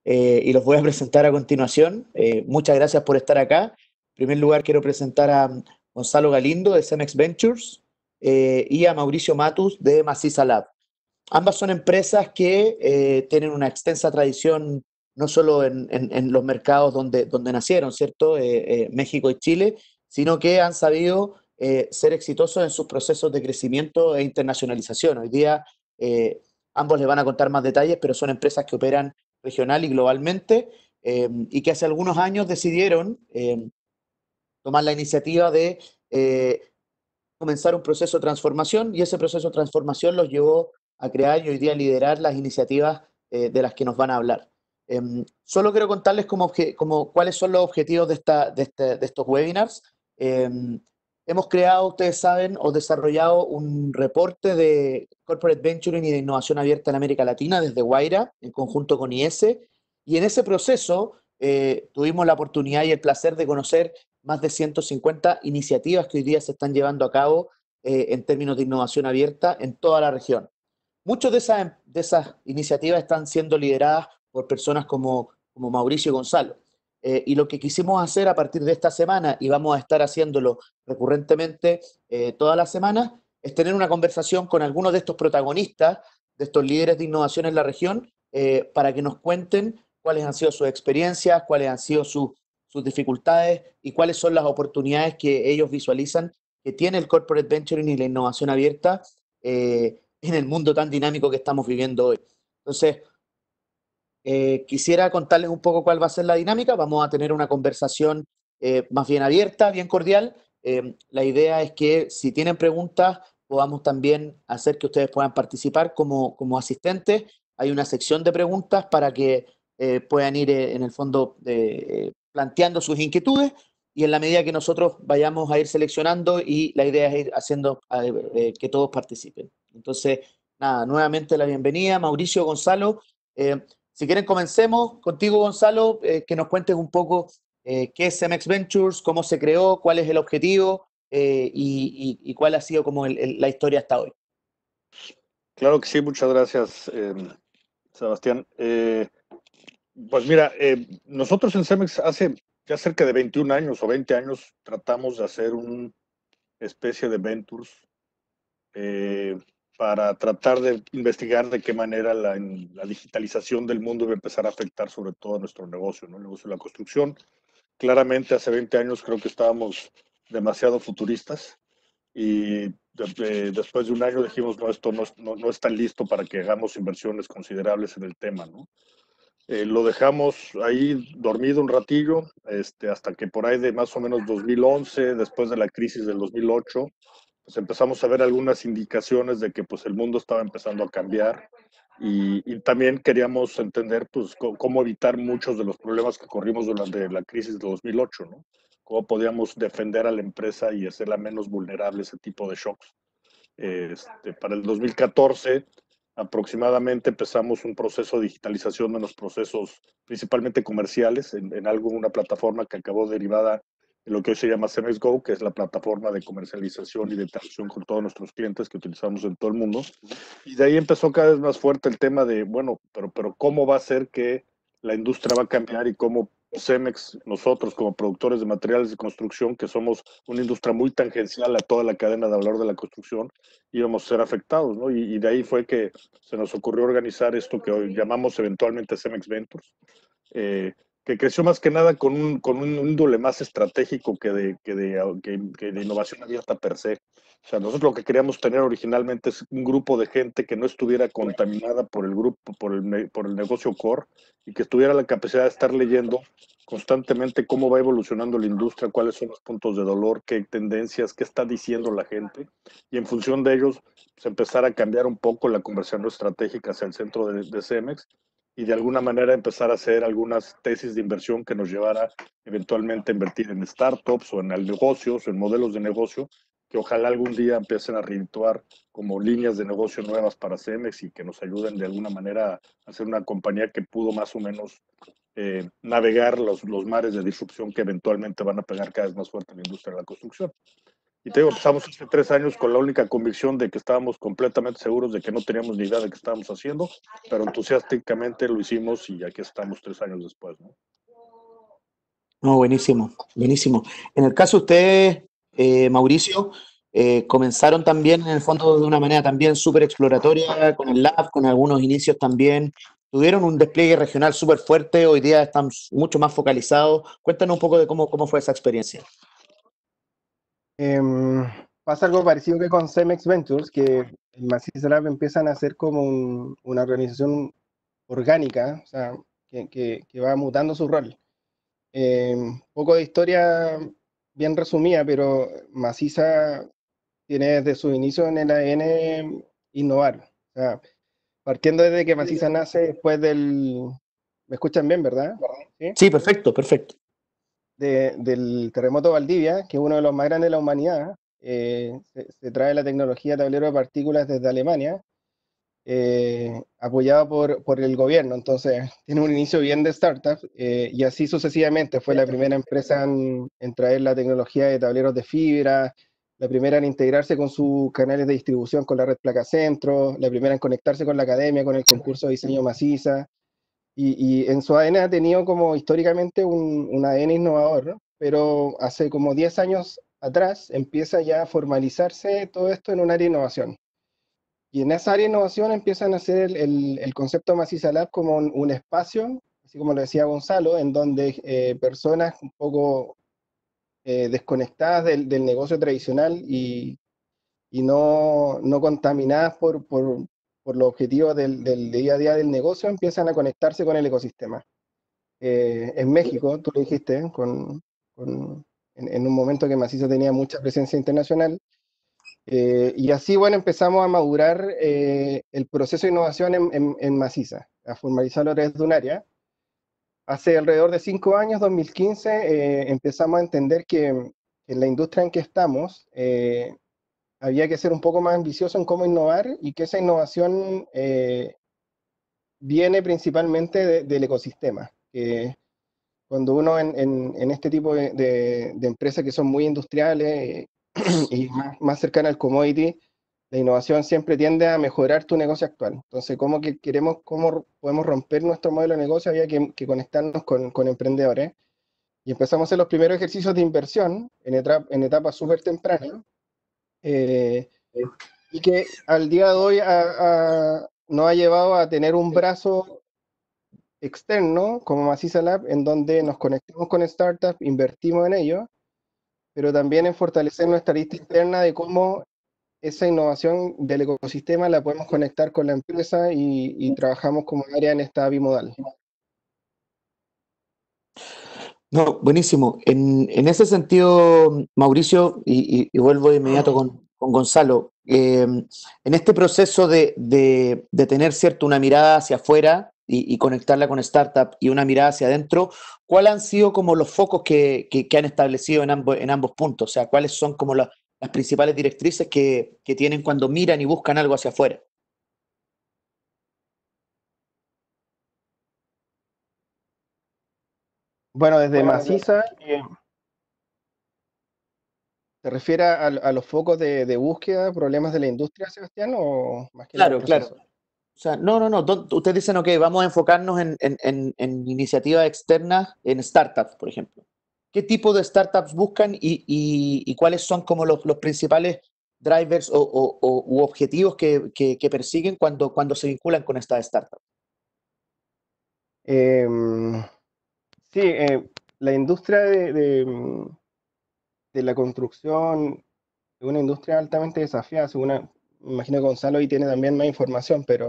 y los voy a presentar a continuación. Muchas gracias por estar acá. En primer lugar, quiero presentar a Gonzalo Galindo de Cemex Ventures y a Mauricio Matus de Maciza Lab. Ambas son empresas que tienen una extensa tradición no solo en los mercados donde nacieron, ¿cierto? México y Chile, sino que han sabido ser exitosos en sus procesos de crecimiento e internacionalización. Hoy día eh, ambos les van a contar más detalles, pero son empresas que operan regional y globalmente y que hace algunos años decidieron tomar la iniciativa de comenzar un proceso de transformación y ese proceso de transformación los llevó a crear y hoy día liderar las iniciativas de las que nos van a hablar. Solo quiero contarles cuáles son los objetivos de estos webinars. Hemos creado, ustedes saben, o desarrollado un reporte de Corporate Venturing y de innovación abierta en América Latina desde Guaira, en conjunto con IESE, y en ese proceso tuvimos la oportunidad y el placer de conocer más de 150 iniciativas que hoy día se están llevando a cabo en términos de innovación abierta en toda la región. Muchas de esas iniciativas están siendo lideradas por personas como Mauricio y Gonzalo. Y lo que quisimos hacer a partir de esta semana, y vamos a estar haciéndolo recurrentemente todas las semanas, es tener una conversación con algunos de estos protagonistas, de estos líderes de innovación en la región, para que nos cuenten cuáles han sido sus experiencias, cuáles han sido sus dificultades y cuáles son las oportunidades que ellos visualizan que tiene el corporate venturing y la innovación abierta en el mundo tan dinámico que estamos viviendo hoy. Entonces, quisiera contarles un poco cuál va a ser la dinámica. Vamos a tener una conversación más bien abierta, bien cordial. La idea es que si tienen preguntas, podamos también hacer que ustedes puedan participar como asistentes. Hay una sección de preguntas para que puedan ir en el fondo planteando sus inquietudes y en la medida que nosotros vayamos a ir seleccionando y la idea es ir haciendo que todos participen. Entonces, nada, nuevamente la bienvenida, Mauricio, Gonzalo. Eh, si quieren, comencemos contigo, Gonzalo, que nos cuentes un poco qué es Cemex Ventures, cómo se creó, cuál es el objetivo y cuál ha sido como la historia hasta hoy. Claro que sí, muchas gracias, Sebastián. Pues mira, nosotros en Cemex hace ya cerca de 21 años o 20 años tratamos de hacer una especie de ventures eh, para tratar de investigar de qué manera la digitalización del mundo iba a empezar a afectar sobre todo a nuestro negocio, ¿no? El negocio de la construcción. Claramente hace 20 años creo que estábamos demasiado futuristas y después de un año dijimos, no, esto no está listo para que hagamos inversiones considerables en el tema, ¿no? Lo dejamos ahí dormido un ratillo, hasta que por ahí de más o menos 2011, después de la crisis del 2008, pues empezamos a ver algunas indicaciones de que pues el mundo estaba empezando a cambiar y también queríamos entender pues cómo evitar muchos de los problemas que corrimos durante la crisis de 2008, ¿no? Cómo podíamos defender a la empresa y hacerla menos vulnerable a ese tipo de shocks. Para el 2014 aproximadamente empezamos un proceso de digitalización de los procesos principalmente comerciales en algo, una plataforma que acabó derivada en lo que hoy se llama Cemex Go, que es la plataforma de comercialización y de interacción con todos nuestros clientes que utilizamos en todo el mundo. Y de ahí empezó cada vez más fuerte el tema de, bueno, pero ¿cómo va a ser que la industria va a cambiar y cómo Cemex, nosotros como productores de materiales de construcción, que somos una industria muy tangencial a toda la cadena de valor de la construcción, íbamos a ser afectados, ¿no? Y de ahí fue que se nos ocurrió organizar esto que hoy llamamos eventualmente Cemex Ventures, eh, que creció más que nada con un índole más estratégico que de innovación abierta per se. O sea, nosotros lo que queríamos tener originalmente es un grupo de gente que no estuviera contaminada por el grupo, por el negocio core y que tuviera la capacidad de estar leyendo constantemente cómo va evolucionando la industria, cuáles son los puntos de dolor, qué tendencias, qué está diciendo la gente y en función de ellos pues, empezar a cambiar un poco la conversión estratégica hacia el centro de Cemex y de alguna manera empezar a hacer algunas tesis de inversión que nos llevara eventualmente a invertir en startups o en negocios o en modelos de negocio que ojalá algún día empiecen a redituar como líneas de negocio nuevas para Cemex y que nos ayuden de alguna manera a hacer una compañía que pudo más o menos navegar los mares de disrupción que eventualmente van a pegar cada vez más fuerte en la industria de la construcción. Y te digo, empezamos hace 3 años con la única convicción de que estábamos completamente seguros de que no teníamos ni idea de qué estábamos haciendo, pero entusiásticamente lo hicimos y aquí estamos 3 años después, ¿no? No, buenísimo, buenísimo. En el caso de ustedes, Mauricio, comenzaron también en el fondo de una manera también súper exploratoria, con el lab, con algunos inicios también. Tuvieron un despliegue regional súper fuerte, hoy día están mucho más focalizados. Cuéntanos un poco de cómo fue esa experiencia. Em, Pasa algo parecido que con Cemex Ventures, que en Maciza Lab empiezan a ser como una organización orgánica, o sea, que va mutando su rol. Poco de historia bien resumida, pero Maciza tiene desde su inicio en el ADN innovar. O sea, partiendo desde que Maciza nace después del... ¿Me escuchan bien, verdad? ¿Sí? Sí, perfecto, perfecto. Del terremoto de Valdivia, que es uno de los más grandes de la humanidad. Se trae la tecnología tablero de partículas desde Alemania, apoyado por el gobierno. Entonces, tiene un inicio bien de startup, y así sucesivamente. Fue la primera empresa en traer la tecnología de tableros de fibra, la primera en integrarse con sus canales de distribución con la red Placa Centro, la primera en conectarse con la academia, con el concurso de diseño Maciza. Y en su ADN ha tenido como históricamente un ADN innovador, ¿no? Pero hace como 10 años atrás empieza ya a formalizarse todo esto en un área de innovación. Y en esa área de innovación empiezan a hacer el concepto Maciza Lab como un espacio, así como lo decía Gonzalo, en donde personas un poco desconectadas del negocio tradicional y no contaminadas por los objetivos del día a día del negocio, empiezan a conectarse con el ecosistema. En México, tú lo dijiste, en un momento que Macizo tenía mucha presencia internacional, y así, bueno, empezamos a madurar el proceso de innovación en Maciza, a formalizarlo a través de un área. Hace alrededor de 5 años, 2015, empezamos a entender que en la industria en que estamos, había que ser un poco más ambicioso en cómo innovar y que esa innovación viene principalmente del ecosistema. Cuando uno en este tipo de empresas que son muy industriales y más cercanas al commodity, la innovación siempre tiende a mejorar tu negocio actual. Entonces, cómo podemos romper nuestro modelo de negocio, había que conectarnos con emprendedores. Y empezamos a hacer los primeros ejercicios de inversión en etapas súper tempranas, eh, y que al día de hoy nos ha llevado a tener un brazo externo como Maciza Lab, en donde nos conectamos con startups, invertimos en ellos, pero también en fortalecer nuestra lista interna de cómo esa innovación del ecosistema la podemos conectar con la empresa y trabajamos como área en esta bimodal. No, buenísimo. En ese sentido, Mauricio, y vuelvo de inmediato con Gonzalo, en este proceso de tener cierto, una mirada hacia afuera y conectarla con startup y una mirada hacia adentro, ¿cuáles han sido como los focos que han establecido en ambos puntos? O sea, ¿cuáles son como las principales directrices que tienen cuando miran y buscan algo hacia afuera? Bueno, desde Maciza, ¿te refieres a los focos de búsqueda, problemas de la industria, Sebastián, o más que nada el Claro, claro. proceso? O sea, no. Ustedes dicen, ok, vamos a enfocarnos en iniciativas externas, en startups, por ejemplo. ¿Qué tipo de startups buscan y cuáles son como los principales drivers u objetivos que persiguen cuando se vinculan con estas startups? Em, sí, la industria de la construcción es una industria altamente desafiada, me imagino que Gonzalo ahí tiene también más información, pero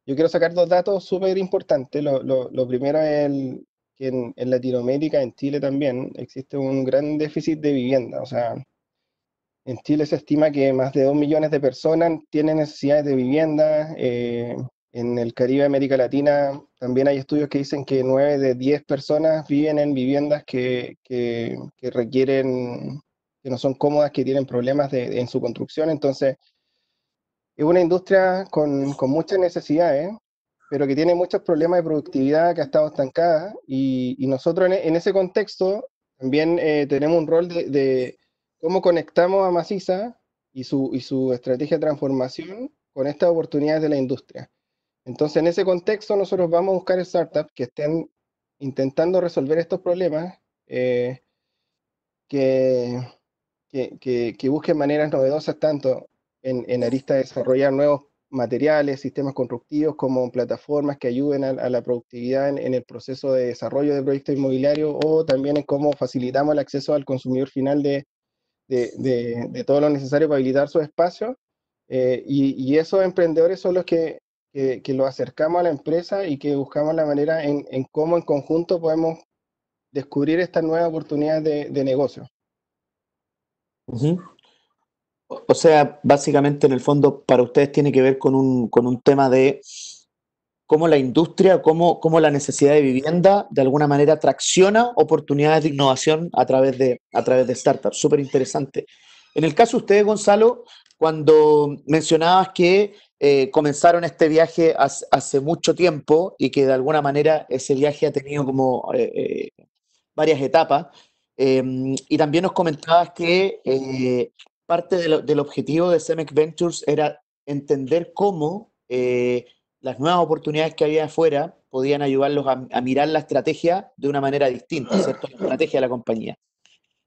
yo quiero sacar dos datos súper importantes. Lo primero es que en Latinoamérica, en Chile también, existe un gran déficit de vivienda. O sea, en Chile se estima que más de 2 millones de personas tienen necesidades de vivienda. En el Caribe, América Latina, también hay estudios que dicen que 9 de 10 personas viven en viviendas que requieren, que no son cómodas, que tienen problemas en su construcción. Entonces, es una industria con muchas necesidades, pero que tiene muchos problemas de productividad, que ha estado estancada, y nosotros en ese contexto también tenemos un rol de cómo conectamos a Maciza y su estrategia de transformación con estas oportunidades de la industria. Entonces, en ese contexto, nosotros vamos a buscar startups que estén intentando resolver estos problemas, que, que busquen maneras novedosas tanto en arista de desarrollar nuevos materiales, sistemas constructivos, como plataformas que ayuden a la productividad en el proceso de desarrollo de proyectos inmobiliarios, o también en cómo facilitamos el acceso al consumidor final de todo lo necesario para habilitar su espacio. Y esos emprendedores son los que los acercamos a la empresa y que buscamos la manera en cómo en conjunto podemos descubrir estas nuevas oportunidades de negocio. Ujú. O sea, básicamente en el fondo para ustedes tiene que ver con un tema de cómo la industria, cómo la necesidad de vivienda de alguna manera tracciona oportunidades de innovación a través de startups. Súper interesante. En el caso de ustedes, Gonzalo, cuando mencionabas que comenzaron este viaje hace mucho tiempo y que de alguna manera ese viaje ha tenido como varias etapas, y también nos comentabas que parte del objetivo de Cemex Ventures era entender cómo las nuevas oportunidades que había afuera podían ayudarlos a mirar la estrategia de una manera distinta, ¿cierto? La estrategia de la compañía.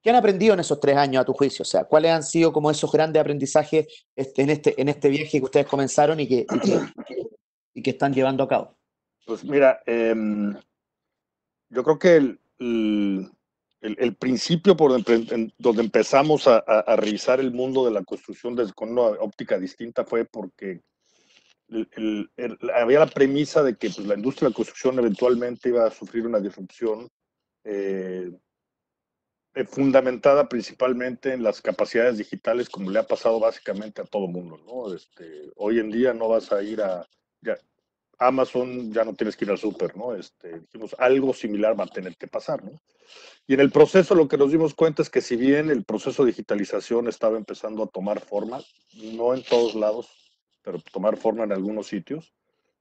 ¿Qué han aprendido en esos 3 años, a tu juicio? O sea, ¿cuáles han sido como esos grandes aprendizajes en este viaje que ustedes comenzaron y que están llevando a cabo? Pues mira, yo creo que el principio por donde empezamos a revisar el mundo de la construcción con una óptica distinta fue porque había la premisa de que pues, la industria de la construcción eventualmente iba a sufrir una disrupción eh, fundamentada principalmente en las capacidades digitales, como le ha pasado básicamente a todo mundo, ¿no? Hoy en día no vas a ir ya, Amazon, ya no tienes que ir al súper, ¿no? Dijimos, algo similar va a tener que pasar, ¿no? Y en el proceso lo que nos dimos cuenta es que si bien el proceso de digitalización estaba empezando a tomar forma, no en todos lados, pero tomar forma en algunos sitios,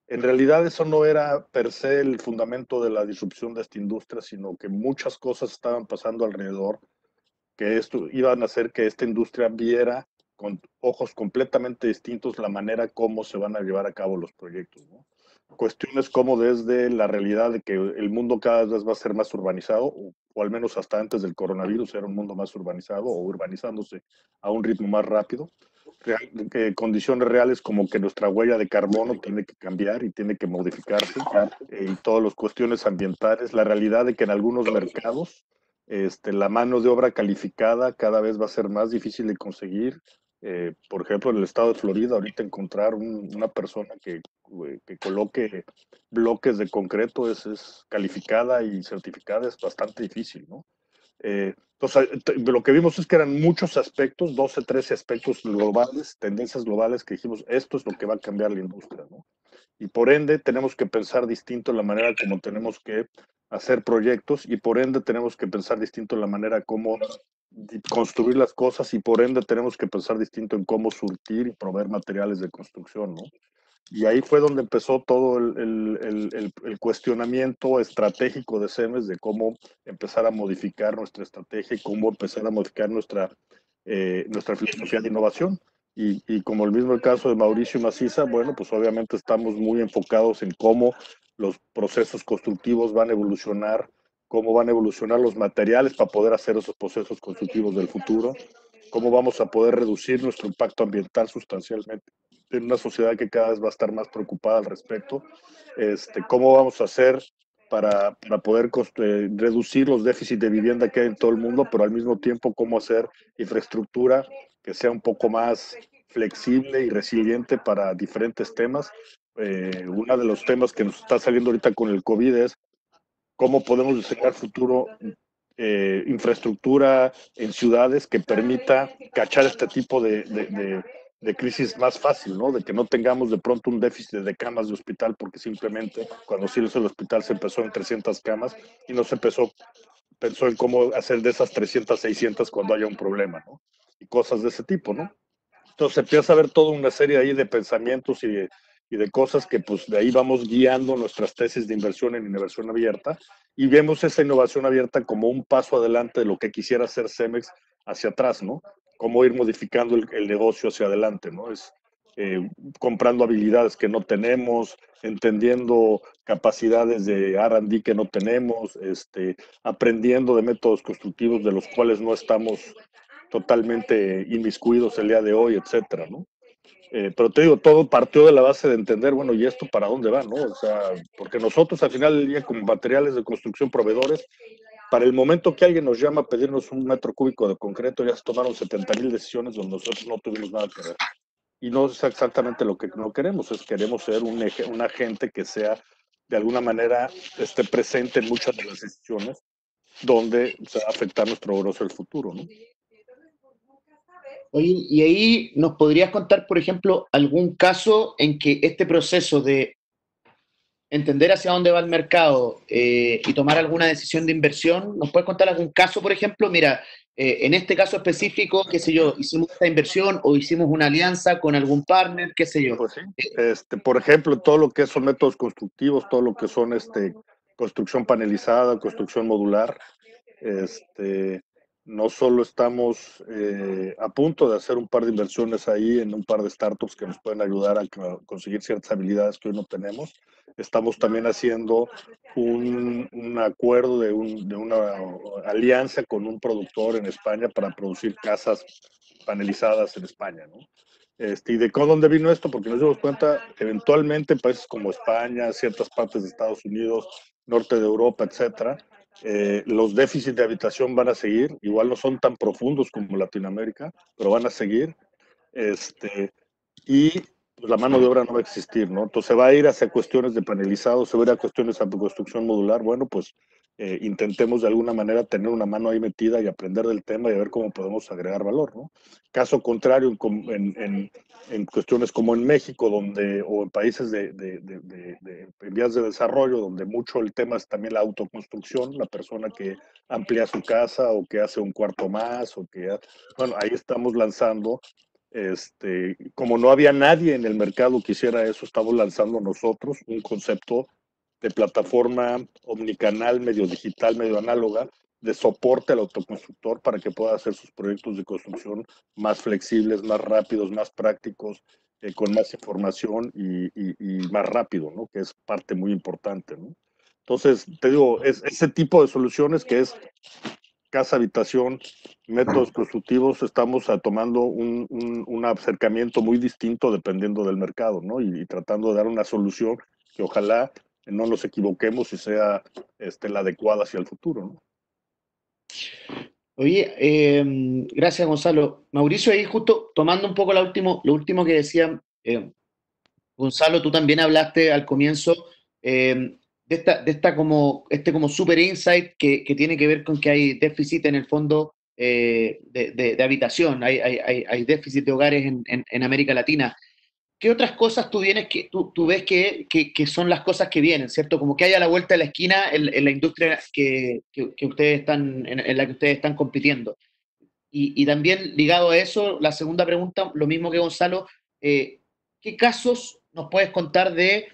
en realidad eso no era per se el fundamento de la disrupción de esta industria, sino que muchas cosas estaban pasando alrededor que esto iban a hacer que esta industria viera con ojos completamente distintos la manera como se van a llevar a cabo los proyectos, ¿no? Cuestiones como desde la realidad de que el mundo cada vez va a ser más urbanizado, o al menos hasta antes del coronavirus era un mundo más urbanizado o urbanizándose a un ritmo más rápido. Condiciones reales como que nuestra huella de carbono tiene que cambiar y tiene que modificarse, y todas las cuestiones ambientales, la realidad de que en algunos mercados la mano de obra calificada cada vez va a ser más difícil de conseguir. Por ejemplo, en el estado de Florida, ahorita encontrar una persona que coloque bloques de concreto es calificada y certificada es bastante difícil, ¿no? Entonces, lo que vimos es que eran muchos aspectos, 12, 13 aspectos globales, tendencias globales que dijimos, esto es lo que va a cambiar la industria, ¿no? Y por ende tenemos que pensar distinto en la manera como tenemos que hacer proyectos y por ende tenemos que pensar distinto en la manera como construir las cosas y por ende tenemos que pensar distinto en cómo surtir y proveer materiales de construcción, ¿no? Y ahí fue donde empezó todo el cuestionamiento estratégico de CEMES de cómo empezar a modificar nuestra estrategia y cómo empezar a modificar nuestra filosofía de innovación. Y como el mismo caso de Mauricio Maciza, bueno, pues obviamente estamos muy enfocados en cómo los procesos constructivos van a evolucionar, cómo van a evolucionar los materiales para poder hacer esos procesos constructivos del futuro, cómo vamos a poder reducir nuestro impacto ambiental sustancialmente en una sociedad que cada vez va a estar más preocupada al respecto, cómo vamos a hacer para poder reducir los déficits de vivienda que hay en todo el mundo, pero al mismo tiempo cómo hacer infraestructura que sea un poco más flexible y resiliente para diferentes temas. Uno de los temas que nos está saliendo ahorita con el COVID es cómo podemos diseñar futuro infraestructura en ciudades que permita cachar este tipo de crisis más fácil, ¿no? De que no tengamos de pronto un déficit de camas de hospital porque simplemente cuando se hizo el hospital se empezó en 300 camas y no se pensó en cómo hacer de esas 300, 600 cuando haya un problema, ¿no? Y cosas de ese tipo, ¿no? Entonces empieza a haber toda una serie ahí de pensamientos y de cosas que pues de ahí vamos guiando nuestras tesis de inversión en inversión abierta y vemos esa innovación abierta como un paso adelante de lo que quisiera hacer Cemex hacia atrás, ¿no? Cómo ir modificando el negocio hacia adelante, ¿no? Es comprando habilidades que no tenemos, entendiendo capacidades de R&D que no tenemos, aprendiendo de métodos constructivos de los cuales no estamos totalmente inmiscuidos el día de hoy, etcétera, ¿no? Pero te digo, todo partió de la base de entender, bueno, ¿y esto para dónde va, no? O sea, porque nosotros al final del día, como materiales de construcción proveedores, para el momento que alguien nos llama a pedirnos un metro cúbico de concreto, ya se tomaron 70,000 decisiones donde nosotros no tuvimos nada que ver. Y no es exactamente lo que no queremos, es queremos ser un agente que sea, de alguna manera, esté presente en muchas de las decisiones donde se va a afectar nuestro negocio del futuro, ¿no? Oye, y ahí nos podrías contar, por ejemplo, algún caso en que este proceso de entender hacia dónde va el mercado y tomar alguna decisión de inversión, ¿nos puedes contar algún caso, por ejemplo? Mira, en este caso específico, qué sé yo, hicimos esta inversión o hicimos una alianza con algún partner, qué sé yo. Pues sí. Por ejemplo, todo lo que son métodos constructivos, todo lo que son construcción panelizada, construcción modular, no solo estamos a punto de hacer un par de inversiones ahí en un par de startups que nos pueden ayudar a conseguir ciertas habilidades que hoy no tenemos, estamos también haciendo un acuerdo de una alianza con un productor en España para producir casas panelizadas en España, ¿no? ¿Y de dónde vino esto? Porque nos dimos cuenta, eventualmente, en países como España, ciertas partes de Estados Unidos, norte de Europa, etcétera, los déficits de habitación van a seguir, igual no son tan profundos como Latinoamérica, pero van a seguir, y pues, la mano de obra no va a existir, ¿no? Entonces se va a ir hacia cuestiones de panelizado, se va a ir a cuestiones de construcción modular. Bueno, pues intentemos de alguna manera tener una mano ahí metida y aprender del tema y a ver cómo podemos agregar valor, ¿no? Caso contrario, en cuestiones como en México, o en países en vías de desarrollo, donde mucho el tema es también la autoconstrucción, la persona que amplía su casa o que hace un cuarto más, bueno, ahí estamos lanzando como no había nadie en el mercado que hiciera eso, estamos lanzando nosotros un concepto de plataforma omnicanal, medio digital, medio análoga, de soporte al autoconstructor para que pueda hacer sus proyectos de construcción más flexibles, más rápidos, más prácticos, con más información y más rápido, ¿no? Que es parte muy importante, ¿no? Entonces, te digo, es ese tipo de soluciones que es casa, habitación, métodos constructivos, estamos tomando un acercamiento muy distinto dependiendo del mercado, ¿no? Y tratando de dar una solución que ojalá no nos equivoquemos y sea la adecuada hacia el futuro, ¿no? Oye, gracias Gonzalo. Mauricio, ahí justo tomando un poco lo último que decía Gonzalo, tú también hablaste al comienzo de esta como super insight que tiene que ver con que hay déficit en el fondo de habitación, hay déficit de hogares en América Latina. ¿Qué otras cosas tú ves que son las cosas que vienen, ¿cierto? Como que hay a la vuelta de la esquina en la industria que ustedes en la que ustedes están compitiendo. Y también ligado a eso, la segunda pregunta, lo mismo que Gonzalo, ¿qué casos nos puedes contar de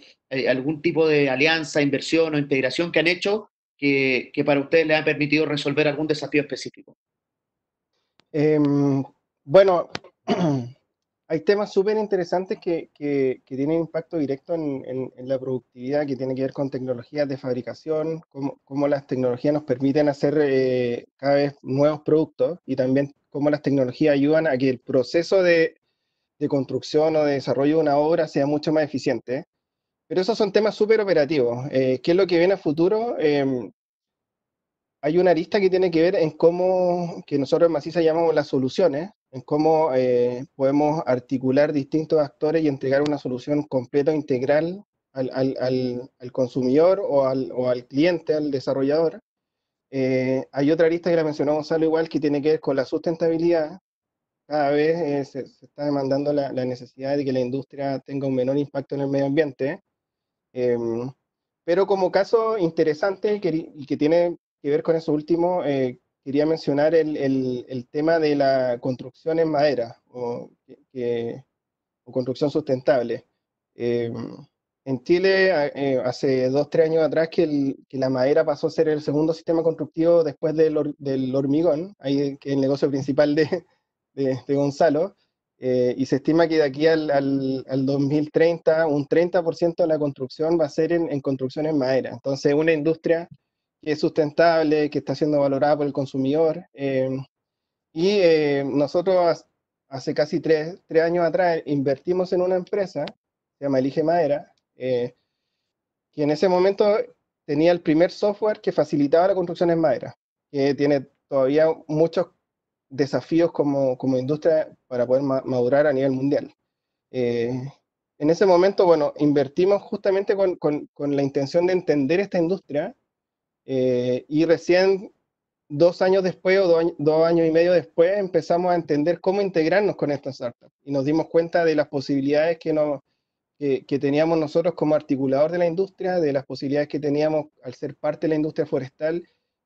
algún tipo de alianza, inversión o integración que han hecho que para ustedes les ha permitido resolver algún desafío específico? Bueno, hay temas súper interesantes que tienen impacto directo en la productividad, que tiene que ver con tecnologías de fabricación, cómo las tecnologías nos permiten hacer cada vez nuevos productos y también cómo las tecnologías ayudan a que el proceso de construcción o de desarrollo de una obra sea mucho más eficiente. Pero esos son temas súper operativos. ¿Qué es lo que viene a futuro? Hay una arista que tiene que ver en cómo, que nosotros en Maciza llamamos las soluciones, en cómo podemos articular distintos actores y entregar una solución completa, integral al consumidor o al cliente, al desarrollador. Hay otra arista que la mencionó Gonzalo igual, que tiene que ver con la sustentabilidad. Cada vez se está demandando la necesidad de que la industria tenga un menor impacto en el medio ambiente. Pero como caso interesante y que tiene que ver con eso último, quería mencionar el tema de la construcción en madera o construcción sustentable. En Chile, hace 2, 3 años atrás, que la madera pasó a ser el segundo sistema constructivo después del hormigón, ahí que es el negocio principal de Gonzalo, y se estima que de aquí al 2030, un 30% de la construcción va a ser en construcción en madera. Entonces, una industria que es sustentable, que está siendo valorada por el consumidor. Nosotros hace casi 3 años atrás invertimos en una empresa, se llama Elige Madera, que en ese momento tenía el primer software que facilitaba la construcción en madera, que tiene todavía muchos desafíos como industria para poder madurar a nivel mundial. Eh, en ese momento, bueno, invertimos justamente con la intención de entender esta industria, y recién 2 años después o 2 años y medio después empezamos a entender cómo integrarnos con esta startup y nos dimos cuenta de las posibilidades que teníamos nosotros como articulador de la industria, de las posibilidades que teníamos al ser parte de la industria forestal,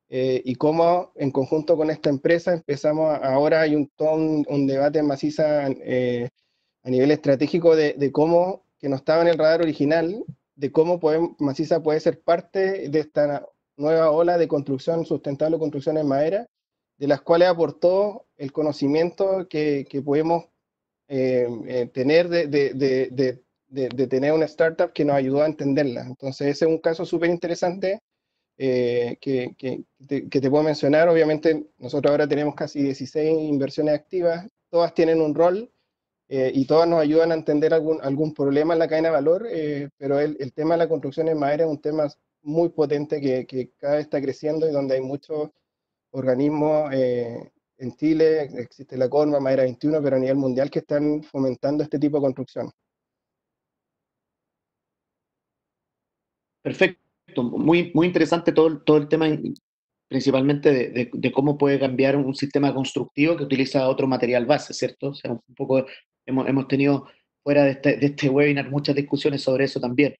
y cómo en conjunto con esta empresa ahora hay todo un debate en Maciza, a nivel estratégico de cómo, que no estaba en el radar original, de cómo Maciza puede ser parte de esta nueva ola de construcción sustentable, construcción en madera, de las cuales aportó el conocimiento que podemos tener de tener una startup que nos ayudó a entenderla. Entonces ese es un caso súper interesante, que te puedo mencionar. Obviamente nosotros ahora tenemos casi 16 inversiones activas, todas tienen un rol, y todas nos ayudan a entender algún problema en la cadena de valor, pero el tema de la construcción en madera es un tema muy potente que cada vez está creciendo y donde hay muchos organismos, en Chile, existe la CORMA, Madera 21, pero a nivel mundial que están fomentando este tipo de construcción. Perfecto, muy, muy interesante todo el tema, principalmente de cómo puede cambiar un sistema constructivo que utiliza otro material base, ¿cierto? O sea, un poco hemos tenido fuera de este webinar muchas discusiones sobre eso también.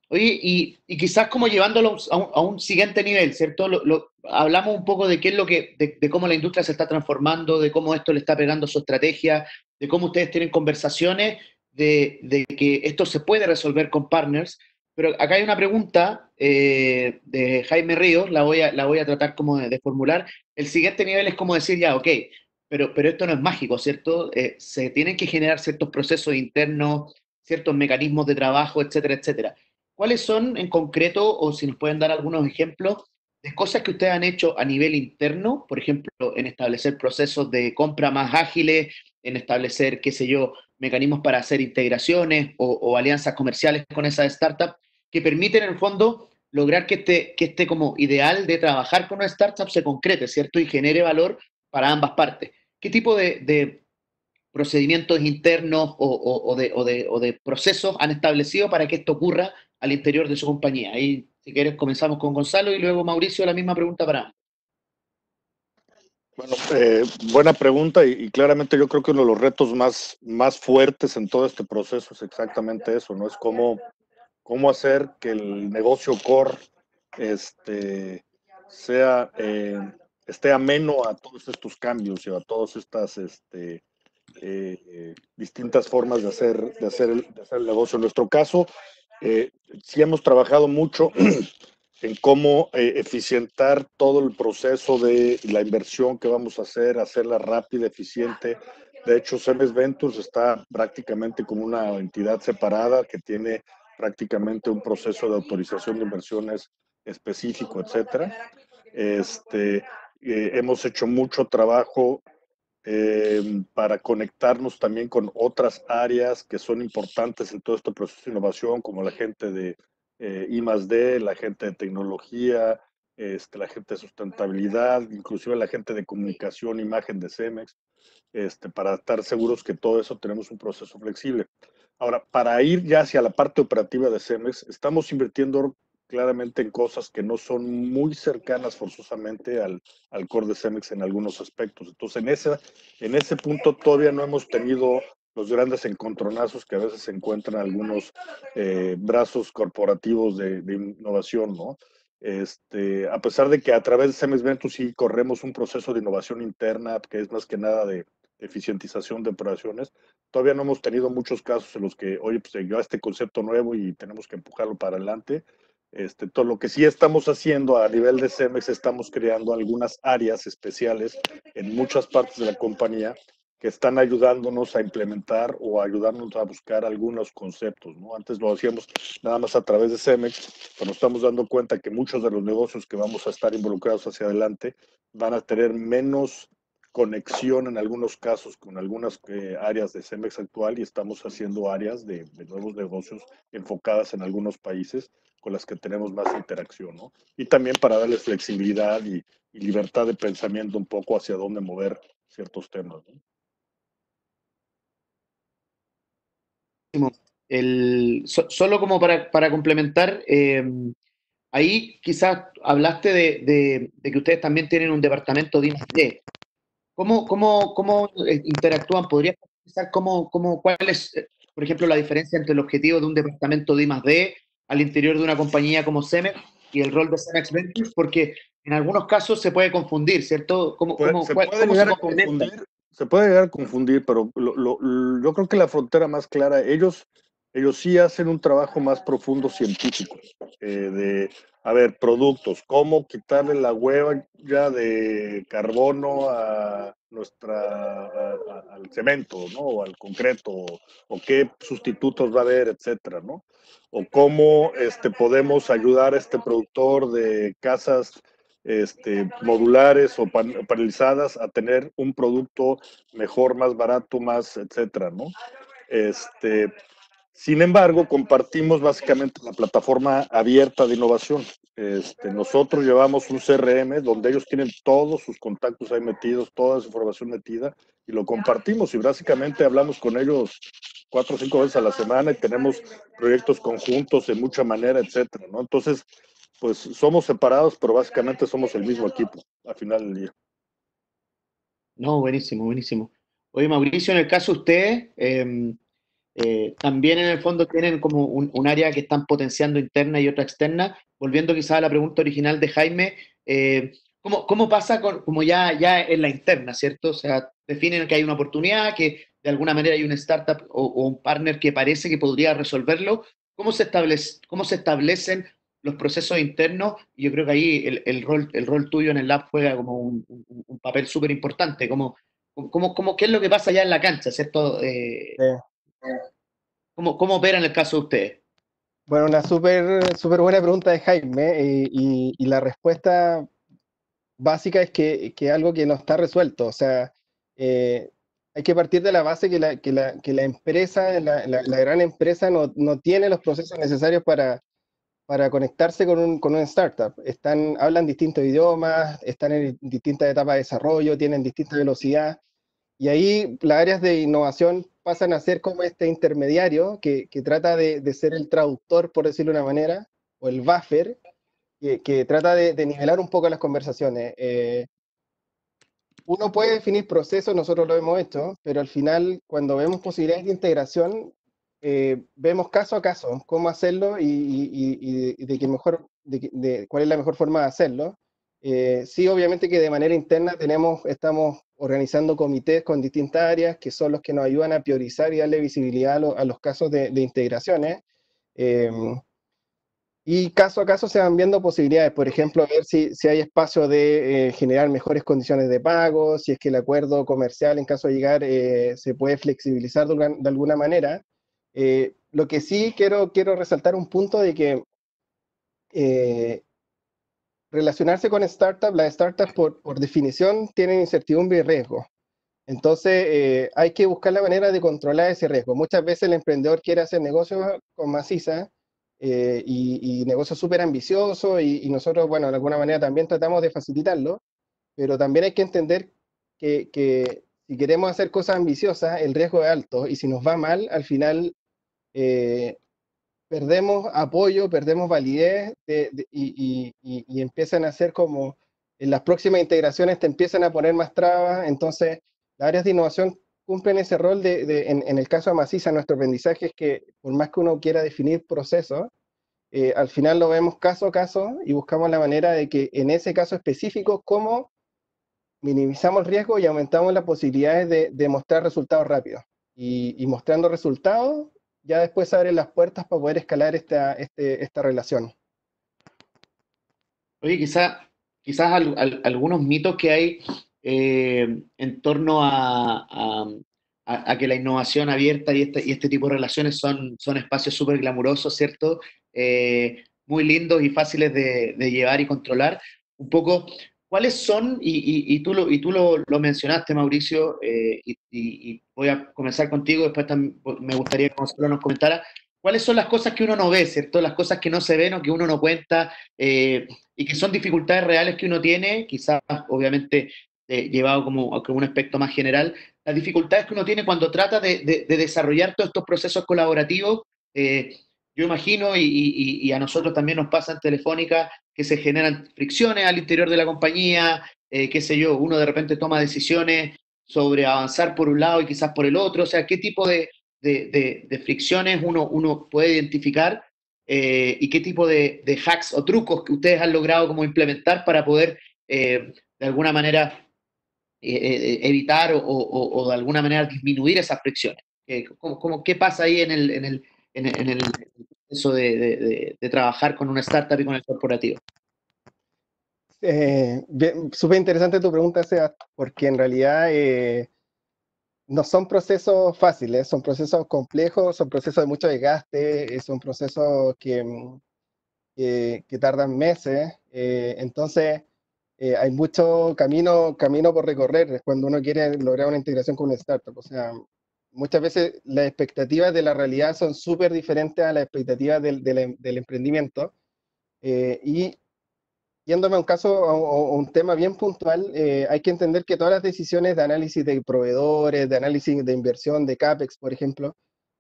Oye, y quizás como llevándolo a un siguiente nivel, ¿cierto? Hablamos un poco de qué es de cómo la industria se está transformando, de cómo esto le está pegando a su estrategia, de cómo ustedes tienen conversaciones, de que esto se puede resolver con partners. Pero acá hay una pregunta, de Jaime Ríos, la voy a tratar como de formular. El siguiente nivel es como decir, ya, ok, pero esto no es mágico, ¿cierto? Se tienen que generar ciertos procesos internos, ciertos mecanismos de trabajo, etcétera, etcétera. ¿Cuáles son en concreto, o si nos pueden dar algunos ejemplos, de cosas que ustedes han hecho a nivel interno, por ejemplo, en establecer procesos de compra más ágiles, en establecer, qué sé yo, mecanismos para hacer integraciones o alianzas comerciales con esas startups, que permiten en el fondo lograr que este como ideal de trabajar con una startup se concrete, ¿cierto? Y genere valor para ambas partes. ¿Qué tipo de procedimientos internos o de procesos han establecido para que esto ocurra al interior de su compañía? Ahí, si quieres, comenzamos con Gonzalo y luego Mauricio, la misma pregunta para ambos. Bueno, buena pregunta y claramente yo creo que uno de los retos más fuertes en todo este proceso es exactamente eso, ¿no? Es cómo hacer que el negocio core sea, esté ameno a todos estos cambios y a todas estas distintas formas de hacer el negocio. En nuestro caso, sí hemos trabajado mucho en cómo eficientar todo el proceso de la inversión que vamos a hacer, hacerla rápida, eficiente. De hecho, Cemex Ventures está prácticamente como una entidad separada que tiene prácticamente un proceso de autorización de inversiones específico, etcétera. Hemos hecho mucho trabajo para conectarnos también con otras áreas que son importantes en todo este proceso de innovación, como la gente de I+D, la gente de tecnología, la gente de sustentabilidad, inclusive la gente de comunicación, imagen de Cemex, para estar seguros que todo eso tenemos un proceso flexible. Ahora, para ir ya hacia la parte operativa de Cemex, estamos invirtiendo claramente en cosas que no son muy cercanas forzosamente al core de Cemex en algunos aspectos. Entonces, en ese punto todavía no hemos tenido los grandes encontronazos que a veces se encuentran algunos brazos corporativos de innovación, ¿no? A pesar de que a través de Cemex Ventus sí corremos un proceso de innovación interna, que es más que nada eficientización de operaciones. Todavía no hemos tenido muchos casos en los que, oye, pues se llegó a este concepto nuevo y tenemos que empujarlo para adelante. Todo lo que sí estamos haciendo a nivel de Cemex, estamos creando algunas áreas especiales en muchas partes de la compañía que están ayudándonos a implementar o ayudándonos a buscar algunos conceptos, ¿no? Antes lo hacíamos nada más a través de Cemex, pero nos estamos dando cuenta que muchos de los negocios que vamos a estar involucrados hacia adelante van a tener menos conexión en algunos casos con algunas áreas de Cemex actual, y estamos haciendo áreas de nuevos negocios enfocadas en algunos países con las que tenemos más interacción, ¿no? Y también para darles flexibilidad y libertad de pensamiento un poco hacia dónde mover ciertos temas, ¿no? Solo como para complementar, ahí quizás hablaste de que ustedes también tienen un departamento de I+D. ¿Cómo interactúan? ¿Podrías pensar cuál es, por ejemplo, la diferencia entre el objetivo de un departamento de I+D al interior de una compañía como Cemex y el rol de Cemex Ventures? Porque en algunos casos se puede confundir, ¿cierto? ¿Cómo se complementan? Se puede llegar a confundir, pero yo creo que la frontera más clara, ellos sí hacen un trabajo más profundo científico, a ver, productos, cómo quitarle la huella de carbono a al cemento, ¿no? O al concreto, o qué sustitutos va a haber, etcétera, ¿no? O cómo podemos ayudar a este productor de casas modulares o panelizadas a tener un producto mejor, más barato, más, etcétera, ¿no? Sin embargo, compartimos básicamente la plataforma abierta de innovación. Nosotros llevamos un CRM donde ellos tienen todos sus contactos ahí metidos, toda su información metida, y lo compartimos, y básicamente hablamos con ellos 4 o 5 veces a la semana, y tenemos proyectos conjuntos de mucha manera, etcétera, ¿no? Entonces, pues somos separados, pero básicamente somos el mismo equipo al final del día. No, buenísimo, buenísimo. Oye, Mauricio, en el caso de ustedes, también en el fondo tienen como un área que están potenciando interna y otra externa. Volviendo quizás a la pregunta original de Jaime, ¿cómo pasa como ya en la interna, ¿cierto? O sea, definen que hay una oportunidad, que de alguna manera hay una startup o un partner que parece que podría resolverlo. ¿Cómo se establecen los procesos internos? Y yo creo que ahí el rol tuyo en el lab juega como un papel súper importante. ¿Qué es lo que pasa ya en la cancha, ¿cierto? ¿Cómo opera en el caso de ustedes? Bueno, una súper buena pregunta de Jaime, y la respuesta básica es que algo que no está resuelto. O sea, hay que partir de la base que la empresa, la gran empresa, no tiene los procesos necesarios para conectarse con una startup. Hablan distintos idiomas, están en distintas etapas de desarrollo, tienen distinta velocidad, y ahí las áreas de innovación pasan a ser como este intermediario que trata de ser el traductor, por decirlo de una manera, o el buffer, que trata de nivelar un poco las conversaciones. Uno puede definir procesos, nosotros lo hemos hecho, pero al final, cuando vemos posibilidades de integración, vemos caso a caso cómo hacerlo y cuál es la mejor forma de hacerlo. Sí, obviamente que de manera interna estamos organizando comités con distintas áreas que son los que nos ayudan a priorizar y darle visibilidad a los casos de integraciones. Y caso a caso se van viendo posibilidades, por ejemplo, ver si hay espacio de generar mejores condiciones de pago, si es que el acuerdo comercial en caso de llegar se puede flexibilizar de alguna manera. Lo que sí quiero resaltar un punto de que eh, relacionarse con startups, las startups por definición tienen incertidumbre y riesgo. Entonces hay que buscar la manera de controlar ese riesgo. Muchas veces el emprendedor quiere hacer negocios con Maciza, y negocios súper ambiciosos, y nosotros, bueno, de alguna manera también tratamos de facilitarlo, pero también hay que entender que si queremos hacer cosas ambiciosas, el riesgo es alto, y si nos va mal, al final eh, perdemos apoyo, perdemos validez, y empiezan a ser como, en las próximas integraciones te empiezan a poner más trabas. Entonces las áreas de innovación cumplen ese rol en el caso de Maciza. Nuestro aprendizaje es que por más que uno quiera definir procesos, al final lo vemos caso a caso y buscamos la manera de que en ese caso específico, cómo minimizamos el riesgo y aumentamos las posibilidades de mostrar resultados rápidos. Y mostrando resultados, ya después se abren las puertas para poder escalar esta relación. Oye, quizás algunos mitos que hay en torno a que la innovación abierta y este tipo de relaciones son espacios súper glamurosos, ¿cierto? Muy lindos y fáciles de llevar y controlar. Un poco, ¿cuáles son? Y tú lo mencionaste, Mauricio, y voy a comenzar contigo, después también me gustaría que Gonzalo nos comentara. ¿Cuáles son las cosas que uno no ve, ¿cierto? Las cosas que no se ven o que uno no cuenta. Y que son dificultades reales que uno tiene, quizás obviamente llevado como un aspecto más general, las dificultades que uno tiene cuando trata de desarrollar todos estos procesos colaborativos. Yo imagino, y a nosotros también nos pasa en Telefónica, que se generan fricciones al interior de la compañía, qué sé yo, uno de repente toma decisiones sobre avanzar por un lado y quizás por el otro, o sea, qué tipo de fricciones uno puede identificar y qué tipo de hacks o trucos que ustedes han logrado como implementar para poder de alguna manera evitar o de alguna manera disminuir esas fricciones. ¿Qué pasa ahí en el proceso de trabajar con una startup y con el corporativo? Súper interesante tu pregunta, Seba, porque en realidad no son procesos fáciles, son procesos complejos, son procesos de mucho desgaste, son procesos que tardan meses. Entonces, hay mucho camino por recorrer cuando uno quiere lograr una integración con una startup. O sea, muchas veces las expectativas de la realidad son súper diferentes a las expectativas del emprendimiento. Y yéndome a un caso, a un tema bien puntual, hay que entender que todas las decisiones de análisis de proveedores, de análisis de inversión, de CAPEX, por ejemplo,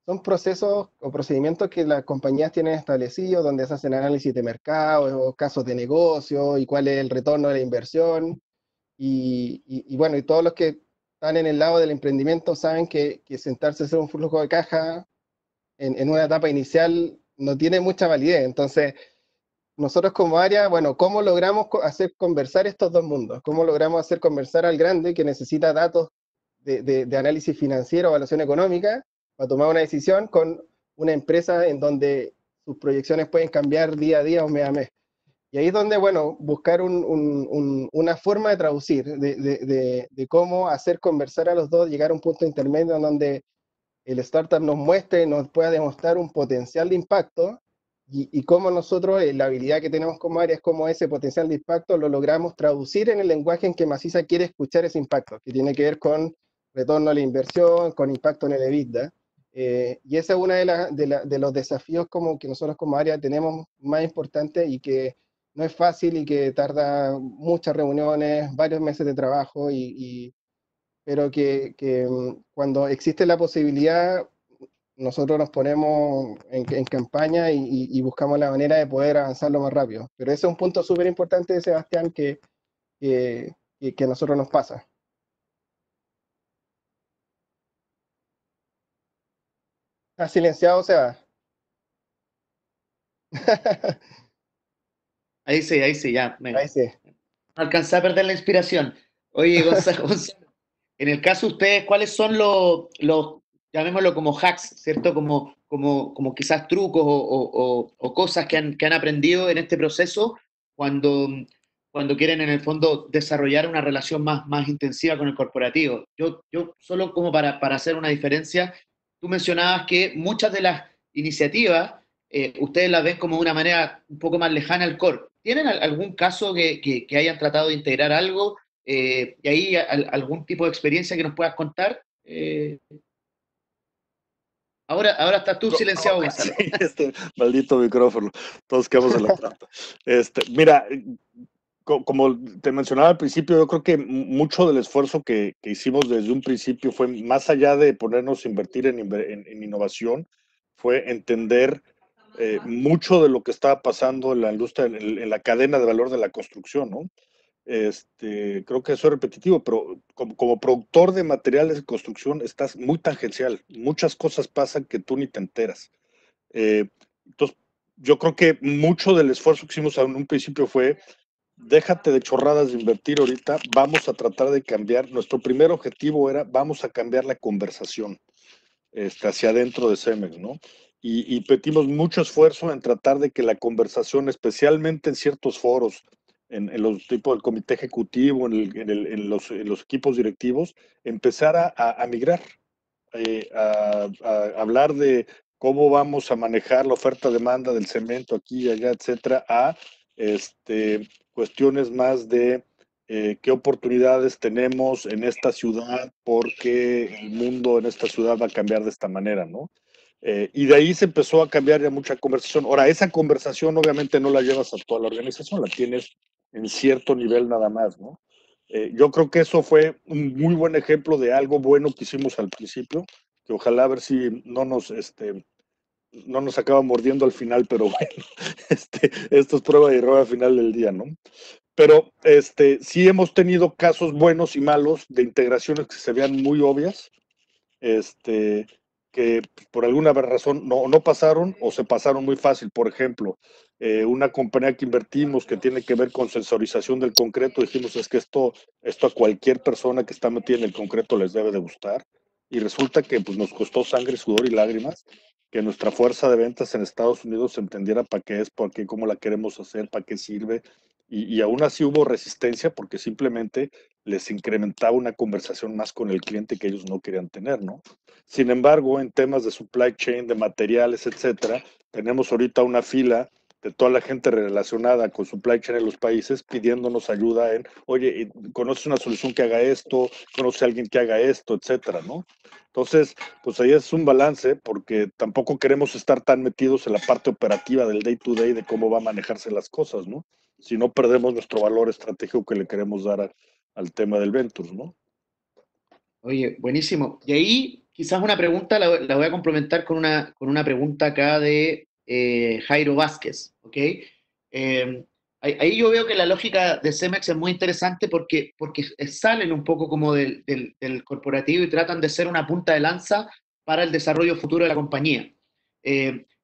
son procesos o procedimientos que las compañías tienen establecidos, donde se hacen análisis de mercado, o casos de negocio, y cuál es el retorno de la inversión. Y bueno, y todos los que están en el lado del emprendimiento saben que sentarse a hacer un flujo de caja en una etapa inicial no tiene mucha validez. Entonces, nosotros como área, bueno, ¿cómo logramos hacer conversar estos dos mundos? ¿Cómo logramos hacer conversar al grande que necesita datos de análisis financiero, evaluación económica, para tomar una decisión con una empresa en donde sus proyecciones pueden cambiar día a día o mes a mes? Y ahí es donde, bueno, buscar una forma de traducir, de cómo hacer conversar a los dos, llegar a un punto intermedio en donde el startup nos muestre, nos pueda demostrar un potencial de impacto y cómo nosotros, la habilidad que tenemos como área es cómo ese potencial de impacto lo logramos traducir en el lenguaje en que Maciza quiere escuchar ese impacto, que tiene que ver con retorno a la inversión, con impacto en el EBITDA. Y ese es uno de los desafíos como que nosotros como área tenemos más importantes y que no es fácil y que tarda muchas reuniones, varios meses de trabajo pero que cuando existe la posibilidad, nosotros nos ponemos en campaña y buscamos la manera de poder avanzarlo más rápido. Pero ese es un punto súper importante, Sebastián, que a nosotros nos pasa. ¿Has silenciado, Seba? Ahí sí, ya. Ahí sí. No alcancé a perder la inspiración. Oye, Gonzalo, en el caso de ustedes, ¿cuáles son llamémoslo como hacks, ¿cierto? Como quizás trucos o cosas que han aprendido en este proceso cuando, cuando quieren en el fondo desarrollar una relación más intensiva con el corporativo? Yo solo como para hacer una diferencia, tú mencionabas que muchas de las iniciativas ustedes las ven como de una manera un poco más lejana al core. ¿Tienen algún caso que hayan tratado de integrar algo? ¿Y ahí algún tipo de experiencia que nos puedas contar? Ahora estás tú silenciado, Gonzalo. Sí, maldito micrófono, todos quedamos en la trampa. Mira, como te mencionaba al principio, yo creo que mucho del esfuerzo que hicimos desde un principio fue más allá de ponernos a invertir en innovación, fue entender mucho de lo que estaba pasando en la industria, en la cadena de valor de la construcción, ¿no? Creo que eso es repetitivo, pero como productor de materiales de construcción estás muy tangencial. Muchas cosas pasan que tú ni te enteras. Entonces, yo creo que mucho del esfuerzo que hicimos en un principio fue déjate de chorradas de invertir ahorita, vamos a tratar de cambiar, nuestro primer objetivo era, vamos a cambiar la conversación hacia adentro de Cemex, ¿no? Y metimos mucho esfuerzo en tratar de que la conversación, especialmente en ciertos foros, en los tipos del comité ejecutivo, en los equipos directivos, empezara a migrar, a hablar de cómo vamos a manejar la oferta-demanda del cemento aquí y allá, etcétera, a cuestiones más de qué oportunidades tenemos en esta ciudad, porque el mundo en esta ciudad va a cambiar de esta manera, ¿no? Y de ahí se empezó a cambiar ya mucha conversación. Ahora, esa conversación obviamente no la llevas a toda la organización, la tienes en cierto nivel nada más, ¿no? Yo creo que eso fue un muy buen ejemplo de algo bueno que hicimos al principio, que ojalá a ver si no nos acaba mordiendo al final, pero bueno, esto es prueba y error al final del día, ¿no? Pero sí hemos tenido casos buenos y malos de integraciones que se vean muy obvias, este, que por alguna razón no pasaron o se pasaron muy fácil. Por ejemplo, una compañía que invertimos que tiene que ver con sensorización del concreto, dijimos es que esto a cualquier persona que está metida en el concreto les debe de gustar. Y resulta que pues, nos costó sangre, sudor y lágrimas que nuestra fuerza de ventas en Estados Unidos entendiera para qué es, para qué, cómo la queremos hacer, para qué sirve. Y aún así hubo resistencia porque simplemente les incrementaba una conversación más con el cliente que ellos no querían tener, ¿no? Sin embargo, en temas de supply chain, de materiales, etcétera, tenemos ahorita una fila de toda la gente relacionada con supply chain en los países pidiéndonos ayuda en, oye, ¿conoces una solución que haga esto? ¿Conoce a alguien que haga esto? Etcétera, ¿no? Entonces, pues ahí es un balance porque tampoco queremos estar tan metidos en la parte operativa del day to day de cómo va a manejarse las cosas, ¿no? Si no perdemos nuestro valor estratégico que le queremos dar al tema del Venture, ¿no? Oye, buenísimo. Y ahí quizás una pregunta la voy a complementar con una pregunta acá de Jairo Vázquez, ¿ok? Ahí yo veo que la lógica de Cemex es muy interesante porque salen un poco como del corporativo y tratan de ser una punta de lanza para el desarrollo futuro de la compañía.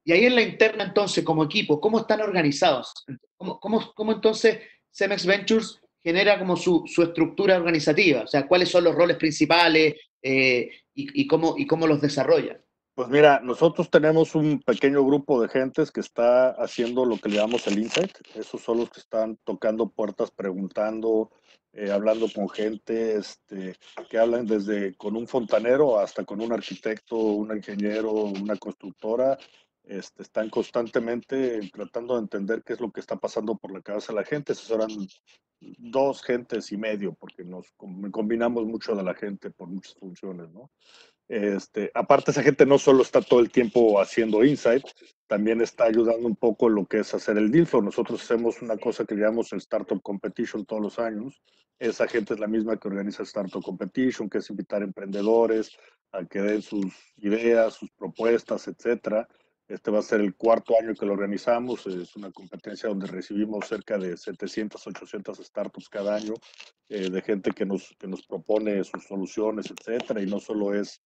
Y ahí en la interna entonces, como equipo, ¿cómo están organizados? ¿Cómo entonces Cemex Ventures genera como su estructura organizativa? O sea, ¿cuáles son los roles principales y cómo los desarrolla? Pues mira, nosotros tenemos un pequeño grupo de gentes que está haciendo lo que le llamamos el insight. Esos son los que están tocando puertas, preguntando, hablando con gente, que hablan desde con un fontanero hasta con un arquitecto, un ingeniero, una constructora. Están constantemente tratando de entender qué es lo que está pasando por la cabeza de la gente. Esos eran dos gentes y medio, porque nos combinamos mucho de la gente por muchas funciones, ¿no? Aparte, esa gente no solo está todo el tiempo haciendo insight, también está ayudando un poco en lo que es hacer el deal flow. Nosotros hacemos una cosa que llamamos el Startup Competition todos los años. Esa gente es la misma que organiza el Startup Competition, que es invitar emprendedores a que den sus ideas, sus propuestas, etcétera. Este va a ser el cuarto año que lo organizamos. Es una competencia donde recibimos cerca de 700, 800 startups cada año, de gente que nos propone sus soluciones, etcétera. Y no solo es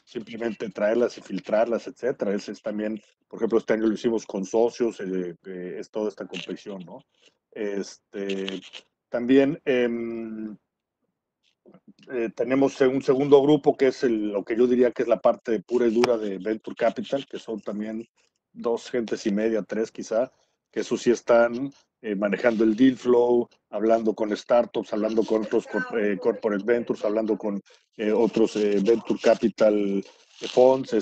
simplemente traerlas y filtrarlas, etcétera. Es también, por ejemplo, este año lo hicimos con socios, es toda esta competición, ¿no? Este, también tenemos un segundo grupo que es lo que yo diría que es la parte pura y dura de Venture Capital, que son también dos gentes y media, tres quizá, que eso sí están manejando el deal flow, hablando con startups, hablando con otros corporate ventures, hablando con otros venture capital funds,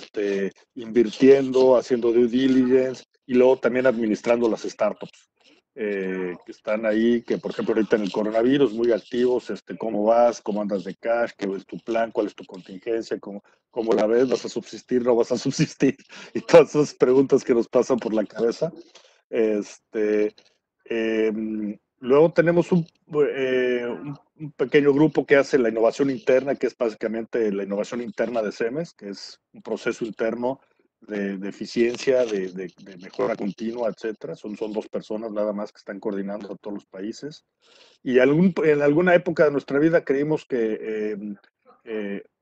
invirtiendo, haciendo due diligence y luego también administrando las startups. Que están ahí, que por ejemplo ahorita en el coronavirus, muy activos, cómo vas, cómo andas de cash, qué es tu plan, cuál es tu contingencia, cómo la ves, vas a subsistir, no vas a subsistir, y todas esas preguntas que nos pasan por la cabeza. Este, eh, Luego tenemos un pequeño grupo que hace la innovación interna, que es básicamente la innovación interna de CEMES, que es un proceso interno de eficiencia, de mejora continua, etcétera. Son dos personas nada más que están coordinando a todos los países. Y en alguna época de nuestra vida creímos que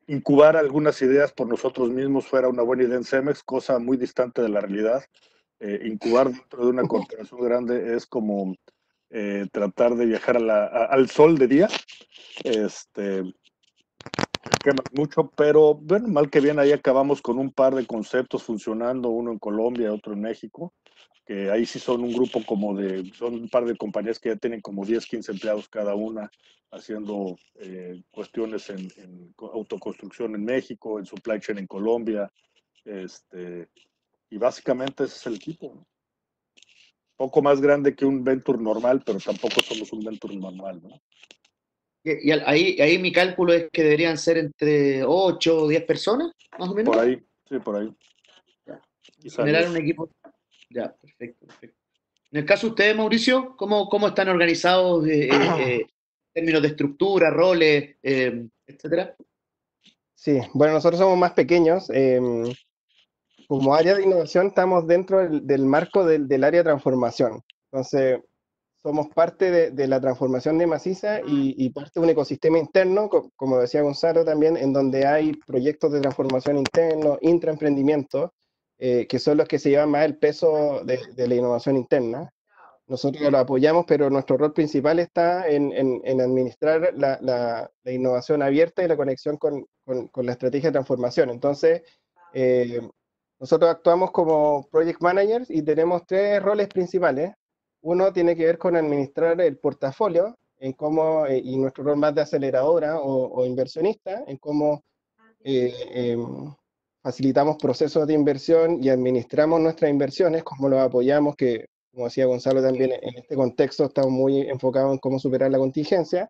incubar algunas ideas por nosotros mismos fuera una buena idea en Cemex, cosa muy distante de la realidad. Incubar dentro de una corporación grande es como tratar de viajar al sol de día. Quema mucho, pero bueno, mal que bien ahí acabamos con un par de conceptos funcionando, uno en Colombia, otro en México, que ahí sí son un grupo son un par de compañías que ya tienen como 10, 15 empleados cada una, haciendo cuestiones en autoconstrucción en México, en supply chain en Colombia, y básicamente ese es el equipo, ¿no? Poco más grande que un venture normal, pero tampoco somos un venture normal, ¿no? Y ahí mi cálculo es que deberían ser entre 8 o 10 personas, más o menos. Por ahí, sí, por ahí. Ya. Quizá Generar 10. un equipo. Ya, perfecto, perfecto. En el caso de ustedes, Mauricio, ¿cómo están organizados en términos de estructura, roles, etcétera? Sí, bueno, nosotros somos más pequeños. Como área de innovación estamos dentro del marco del área de transformación. Entonces, somos parte de la transformación de Maciza y parte de un ecosistema interno, como decía Gonzalo también, en donde hay proyectos de transformación interno, intraemprendimiento, que son los que se llevan más el peso de la innovación interna. Nosotros lo apoyamos, pero nuestro rol principal está en administrar la innovación abierta y la conexión con la estrategia de transformación. Entonces, eh, nosotros actuamos como project managers y tenemos tres roles principales. Uno tiene que ver con administrar el portafolio en cómo, y nuestro rol más de aceleradora o inversionista, en cómo eh, eh, facilitamos procesos de inversión y administramos nuestras inversiones, cómo los apoyamos, que como decía Gonzalo también, en este contexto estamos muy enfocados en cómo superar la contingencia.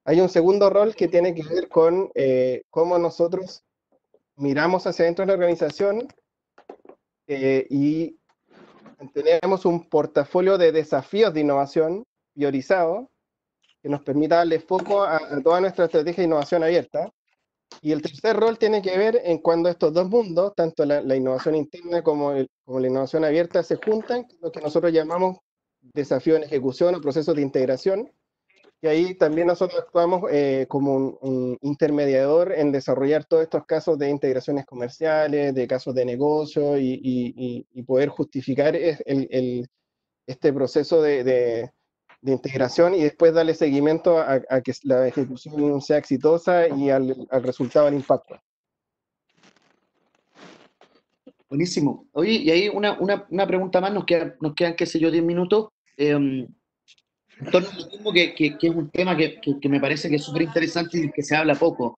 Hay un segundo rol que tiene que ver con cómo nosotros miramos hacia adentro de la organización y tenemos un portafolio de desafíos de innovación priorizado que nos permita darle foco a toda nuestra estrategia de innovación abierta. Y el tercer rol tiene que ver en cuando estos dos mundos, tanto la innovación interna como la innovación abierta, se juntan, lo que nosotros llamamos desafío en ejecución o procesos de integración. Y ahí también nosotros actuamos como un intermediador en desarrollar todos estos casos de integraciones comerciales, de casos de negocio y poder justificar este proceso de integración y después darle seguimiento a que la ejecución sea exitosa y al resultado, al impacto. Buenísimo. Oye, y ahí una pregunta más, nos quedan, qué sé yo, 10 minutos. En torno a lo mismo que es un tema que me parece que es súper interesante y que se habla poco.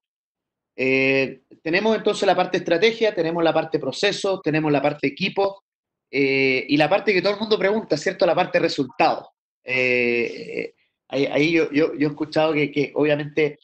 Tenemos entonces la parte estrategia, tenemos la parte proceso, tenemos la parte equipo y la parte que todo el mundo pregunta, ¿cierto? La parte resultado. Ahí yo he escuchado que obviamente,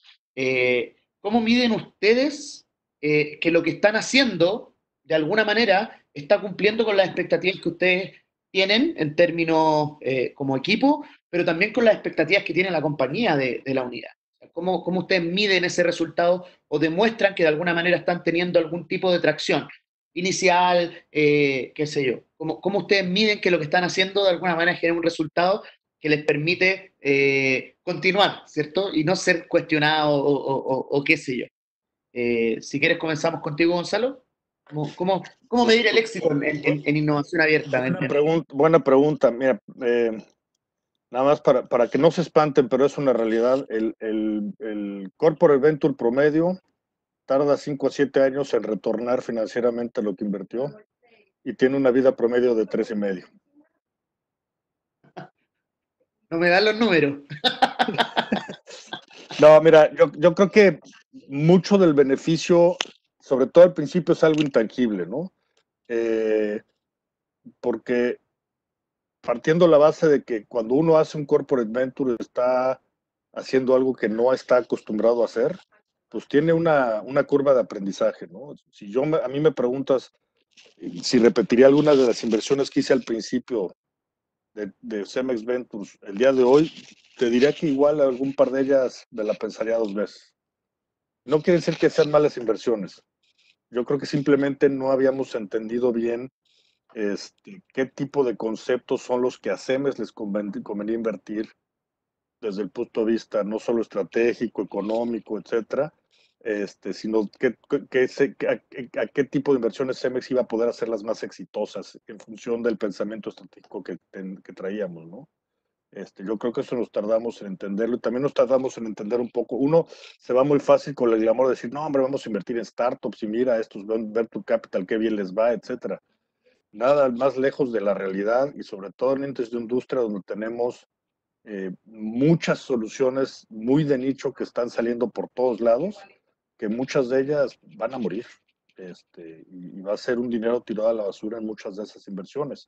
¿cómo miden ustedes que lo que están haciendo de alguna manera está cumpliendo con las expectativas que ustedes tienen en términos como equipo, pero también con las expectativas que tiene la compañía de la unidad? ¿Cómo ustedes miden ese resultado o demuestran que de alguna manera están teniendo algún tipo de tracción inicial, qué sé yo? ¿Cómo ustedes miden que lo que están haciendo de alguna manera genera un resultado que les permite continuar, ¿cierto? Y no ser cuestionado o qué sé yo. Si quieres comenzamos contigo, Gonzalo. ¿Cómo medir el éxito en innovación abierta? Buena pregunta. Mira, nada más para que no se espanten, pero es una realidad. El Corporate Venture promedio tarda 5 a 7 años en retornar financieramente lo que invirtió y tiene una vida promedio de 3 y medio. No me dan los números. No, mira, yo creo que mucho del beneficio, sobre todo al principio, es algo intangible, ¿no? Porque partiendo la base de que cuando uno hace un corporate venture está haciendo algo que no está acostumbrado a hacer, pues tiene una curva de aprendizaje, ¿no? Si a mí me preguntas si repetiría algunas de las inversiones que hice al principio de Cemex Ventures el día de hoy, te diría que igual algún par de ellas me la pensaría 2 veces. No quiere decir que sean malas inversiones. Yo creo que simplemente no habíamos entendido bien qué tipo de conceptos son los que a Cemex les convenía invertir desde el punto de vista no solo estratégico, económico, etcétera, sino a qué tipo de inversiones Cemex iba a poder hacer las más exitosas en función del pensamiento estratégico que traíamos, ¿no? Yo creo que eso nos tardamos en entenderlo y también nos tardamos en entender un poco. Uno se va muy fácil con el glamour de decir, no, hombre, vamos a invertir en startups y mira, estos Venture Capital, qué bien les va, etcétera. Nada más lejos de la realidad y sobre todo en entes de industria donde tenemos muchas soluciones muy de nicho que están saliendo por todos lados, que muchas de ellas van a morir. Y va a ser un dinero tirado a la basura en muchas de esas inversiones.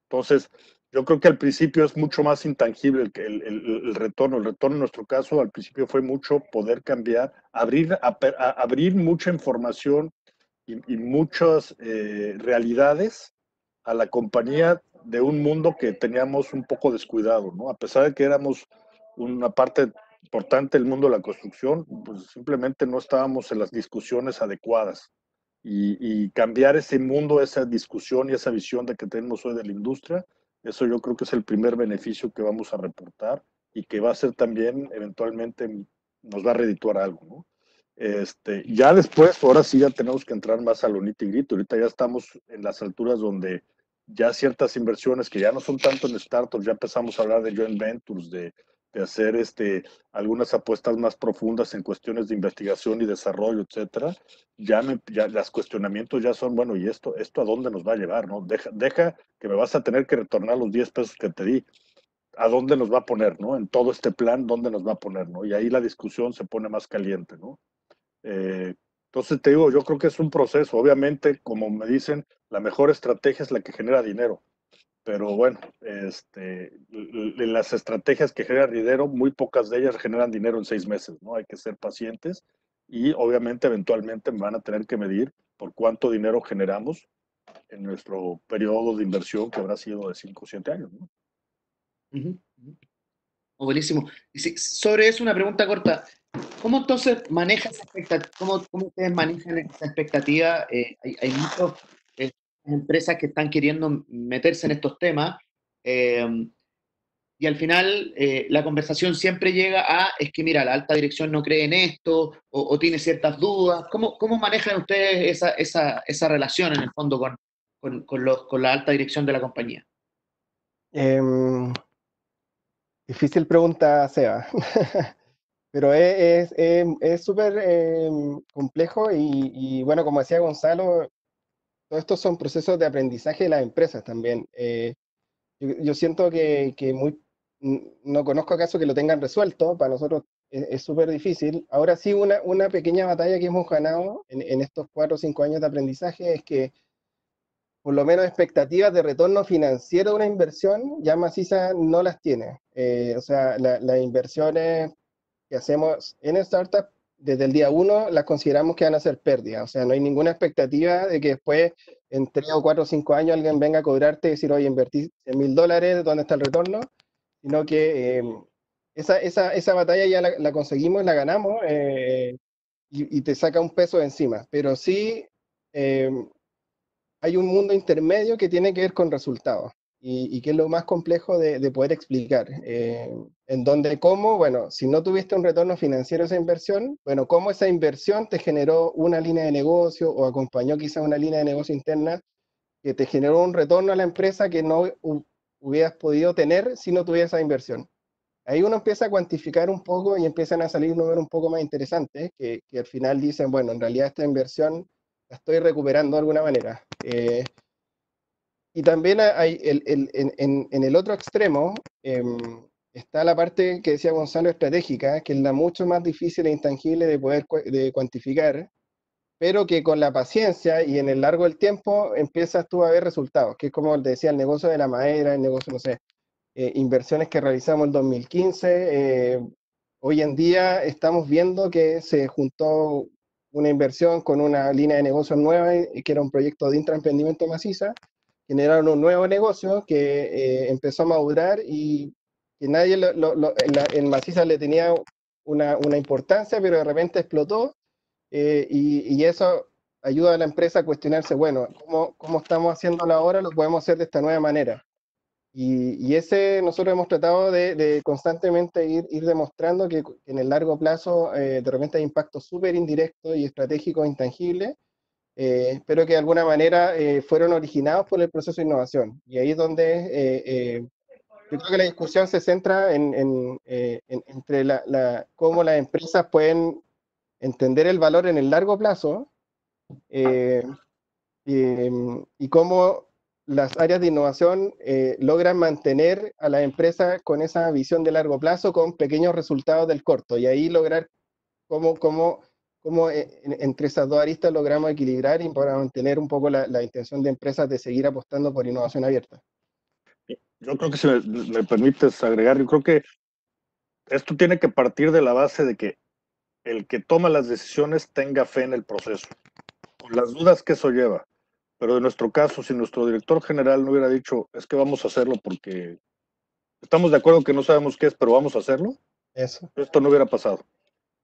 Entonces, yo creo que al principio es mucho más intangible el retorno. El retorno en nuestro caso al principio fue mucho poder cambiar, abrir mucha información y muchas realidades a la compañía de un mundo que teníamos un poco descuidado, ¿no? A pesar de que éramos una parte importante del mundo de la construcción, pues simplemente no estábamos en las discusiones adecuadas. Y cambiar ese mundo, esa discusión y esa visión de que tenemos hoy de la industria, eso yo creo que es el primer beneficio que vamos a reportar y que va a ser también eventualmente nos va a redituar algo, ¿no? Ya después, ahora sí ya tenemos que entrar más a lo nitty gritty. Ahorita ya estamos en las alturas donde ya ciertas inversiones que ya no son tanto en startups, ya empezamos a hablar de joint ventures, de hacer algunas apuestas más profundas en cuestiones de investigación y desarrollo, etcétera. Ya los cuestionamientos ya son, bueno, ¿y esto a dónde nos va a llevar? ¿No? Deja que me vas a tener que retornar los 10 pesos que te di. ¿A dónde nos va a poner, no? En todo este plan, ¿dónde nos va a poner, no? Y ahí la discusión se pone más caliente, ¿no? Entonces te digo, yo creo que es un proceso. Obviamente, como me dicen, la mejor estrategia es la que genera dinero. Pero bueno, las estrategias que generan dinero, muy pocas de ellas generan dinero en 6 meses, ¿no? Hay que ser pacientes y obviamente eventualmente van a tener que medir por cuánto dinero generamos en nuestro periodo de inversión que habrá sido de 5 o 7 años, ¿no? Ujú, ujú. Oh, buenísimo. Y sobre eso, una pregunta corta. ¿Cómo entonces maneja esa expectativa? ¿Cómo ustedes manejan esa expectativa? Hay muchas empresas que están queriendo meterse en estos temas, eh, y al final la conversación siempre llega a, es que mira, la alta dirección no cree en esto o tiene ciertas dudas. ¿Cómo manejan ustedes esa relación en el fondo con la alta dirección de la compañía? Em, Difícil pregunta, Seba. Pero es súper complejo y, bueno, como decía Gonzalo, todos estos son procesos de aprendizaje de las empresas también. Yo siento que no conozco casos que lo tengan resuelto, para nosotros es súper difícil. Ahora sí, una pequeña batalla que hemos ganado en estos 4 o 5 años de aprendizaje es que por lo menos expectativas de retorno financiero de una inversión, ya Maciza no las tiene. O sea, las inversiones que hacemos en startup, desde el día uno las consideramos que van a ser pérdidas. O sea, no hay ninguna expectativa de que después, en 3 o 4 o 5 años, alguien venga a cobrarte y decir, oye, invertí $100.000, ¿dónde está el retorno? Sino que esa batalla ya la conseguimos, la ganamos, y te saca un peso de encima. Pero sí, eh, hay un mundo intermedio que tiene que ver con resultados y que es lo más complejo de poder explicar. En donde, cómo, bueno, si no tuviste un retorno financiero a esa inversión, bueno, cómo esa inversión te generó una línea de negocio o acompañó quizás una línea de negocio interna que te generó un retorno a la empresa que no hubieras podido tener si no tuvieras esa inversión. Ahí uno empieza a cuantificar un poco y empiezan a salir números un poco más interesantes que al final dicen, bueno, en realidad esta inversión la estoy recuperando de alguna manera. Y también hay en el otro extremo está la parte que decía Gonzalo estratégica, que es la mucho más difícil e intangible de poder de cuantificar, pero que con la paciencia y en el largo del tiempo empiezas tú a ver resultados, que es como decía el negocio de la madera, el negocio, no sé, inversiones que realizamos en 2015. Hoy en día estamos viendo que se juntó una inversión con una línea de negocio nueva, que era un proyecto de intraemprendimiento maciza, generaron un nuevo negocio que empezó a madurar y que nadie en maciza le tenía una importancia, pero de repente explotó, y eso ayuda a la empresa a cuestionarse, bueno, ¿cómo estamos haciéndolo ahora? Lo podemos hacer de esta nueva manera. Y ese nosotros hemos tratado de constantemente ir demostrando que en el largo plazo de repente hay impactos súper indirectos y estratégicos intangibles, pero que de alguna manera fueron originados por el proceso de innovación. Y ahí es donde yo creo que la discusión se centra entre cómo las empresas pueden entender el valor en el largo plazo eh, y cómo las áreas de innovación logran mantener a las empresas con esa visión de largo plazo con pequeños resultados del corto y ahí lograr cómo entre esas dos aristas logramos equilibrar y para mantener un poco la intención de empresas de seguir apostando por innovación abierta. Yo creo que si me permites agregar, yo creo que esto tiene que partir de la base de que el que toma las decisiones tenga fe en el proceso, con las dudas que eso lleva. Pero en nuestro caso, si nuestro director general no hubiera dicho, es que vamos a hacerlo porque estamos de acuerdo que no sabemos qué es, pero vamos a hacerlo, esto no hubiera pasado.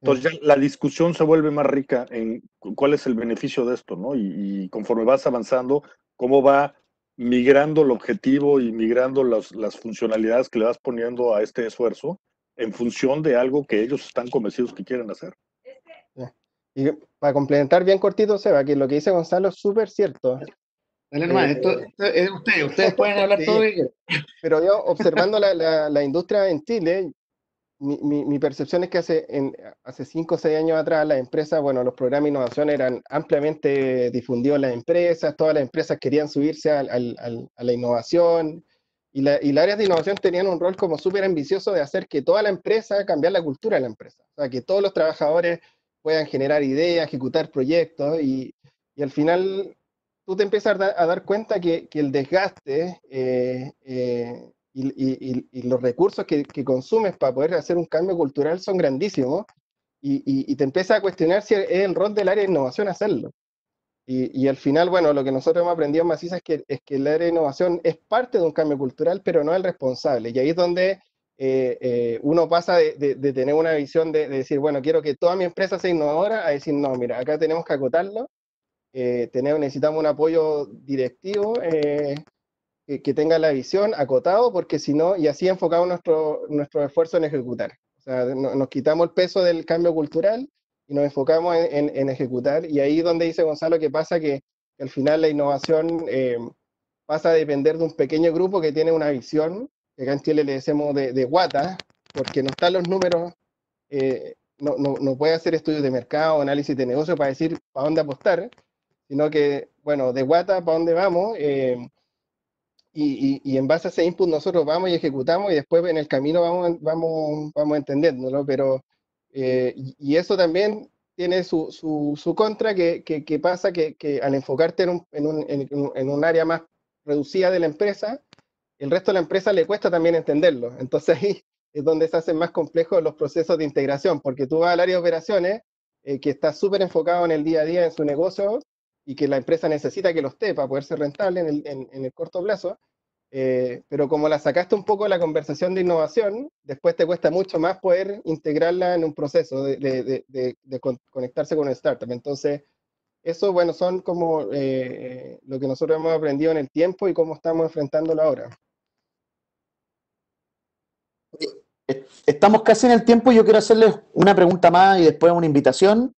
Entonces ya la discusión se vuelve más rica en cuál es el beneficio de esto, ¿no? Y conforme vas avanzando, cómo va migrando el objetivo y migrando las funcionalidades que le vas poniendo a este esfuerzo en función de algo que ellos están convencidos que quieren hacer. Y para complementar bien cortito, Seba, que lo que dice Gonzalo es súper cierto. Dale nomás, esto es ustedes pueden hablar todo lo que quieran. Pero yo, observando la industria en Chile, mi percepción es que hace 5 o 6 años atrás las empresas, bueno, los programas de innovación eran ampliamente difundidos en las empresas, todas las empresas querían subirse a la innovación y las áreas de innovación tenían un rol como súper ambicioso de hacer que toda la empresa, cambiar la cultura de la empresa, o sea, que todos los trabajadores puedan generar ideas, ejecutar proyectos y al final tú te empiezas a dar cuenta que el desgaste y los recursos que consumes para poder hacer un cambio cultural son grandísimos y te empiezas a cuestionar si es el rol del área de innovación hacerlo. Y al final, bueno, lo que nosotros hemos aprendido en Maciza es que el área de innovación es parte de un cambio cultural, pero no el responsable. Y ahí es donde uno pasa de tener una visión de decir, bueno, quiero que toda mi empresa sea innovadora, a decir, no, mira, acá tenemos que acotarlo, necesitamos un apoyo directivo que tenga la visión acotado, porque si no, y así enfocamos nuestro esfuerzo en ejecutar. O sea, nos quitamos el peso del cambio cultural y nos enfocamos en ejecutar, y ahí es donde dice Gonzalo que pasa que al final la innovación pasa a depender de un pequeño grupo que tiene una visión, que acá en Chile le decimos de guata, porque no están los números, no puede hacer estudios de mercado, análisis de negocio para decir para dónde apostar, sino que, bueno, de guata para dónde vamos, y en base a ese input nosotros vamos y ejecutamos y después en el camino vamos entendiéndolo, pero y eso también tiene su contra, que pasa que al enfocarte en un área más reducida de la empresa, el resto de la empresa le cuesta también entenderlo. Entonces ahí es donde se hacen más complejos los procesos de integración, porque tú vas al área de operaciones, que está súper enfocado en el día a día, en su negocio, y que la empresa necesita que lo esté para poder ser rentable en el corto plazo, pero como la sacaste un poco de la conversación de innovación, después te cuesta mucho más poder integrarla en un proceso de conectarse con un startup. Entonces, eso, bueno, son como lo que nosotros hemos aprendido en el tiempo y cómo estamos enfrentándolo ahora. Estamos casi en el tiempo y yo quiero hacerles una pregunta más y después una invitación,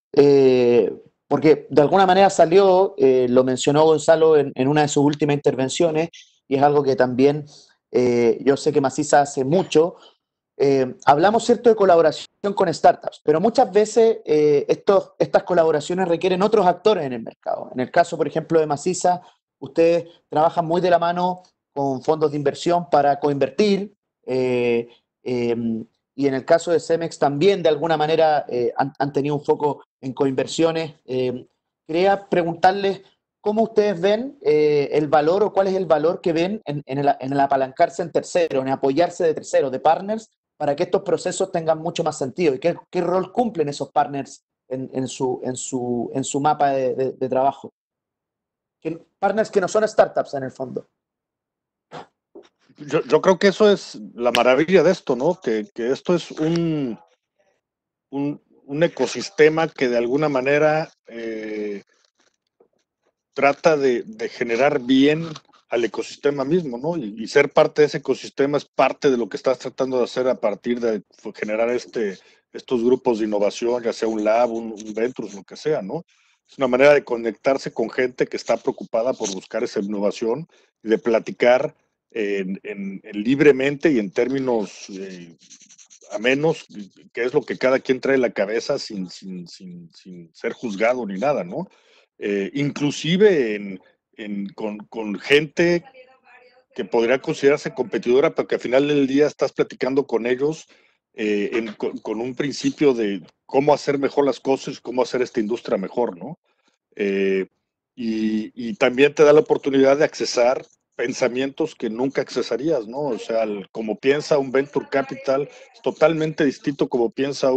porque de alguna manera salió, lo mencionó Gonzalo en una de sus últimas intervenciones, y es algo que también yo sé que Maciza hace mucho. Hablamos, ¿cierto?, de colaboración con startups, pero muchas veces estas colaboraciones requieren otros actores en el mercado. En el caso, por ejemplo, de Maciza, ustedes trabajan muy de la mano con fondos de inversión para coinvertir, y en el caso de Cemex también de alguna manera han tenido un foco en coinversiones. Quería preguntarles cómo ustedes ven el valor, o cuál es el valor que ven en el apalancarse en terceros, en apoyarse de terceros, de partners, para que estos procesos tengan mucho más sentido, y qué rol cumplen esos partners en su mapa de trabajo. Partners que no son startups en el fondo. Yo creo que eso es la maravilla de esto, ¿no? Que esto es un ecosistema que de alguna manera trata de generar bien al ecosistema mismo, ¿no? Y ser parte de ese ecosistema es parte de lo que estás tratando de hacer a partir de generar estos grupos de innovación, ya sea un lab, un Ventures, lo que sea, ¿no? Es una manera de conectarse con gente que está preocupada por buscar esa innovación y de platicar libremente y en términos amenos, que es lo que cada quien trae en la cabeza sin ser juzgado ni nada, ¿no? Inclusive con gente que podría considerarse competidora, pero que al final del día estás platicando con ellos con un principio de cómo hacer mejor las cosas, cómo hacer esta industria mejor, ¿no? Eh, y también te da la oportunidad de accesar pensamientos que nunca accesarías, ¿no? O sea, como piensa un venture capital es totalmente distinto como piensa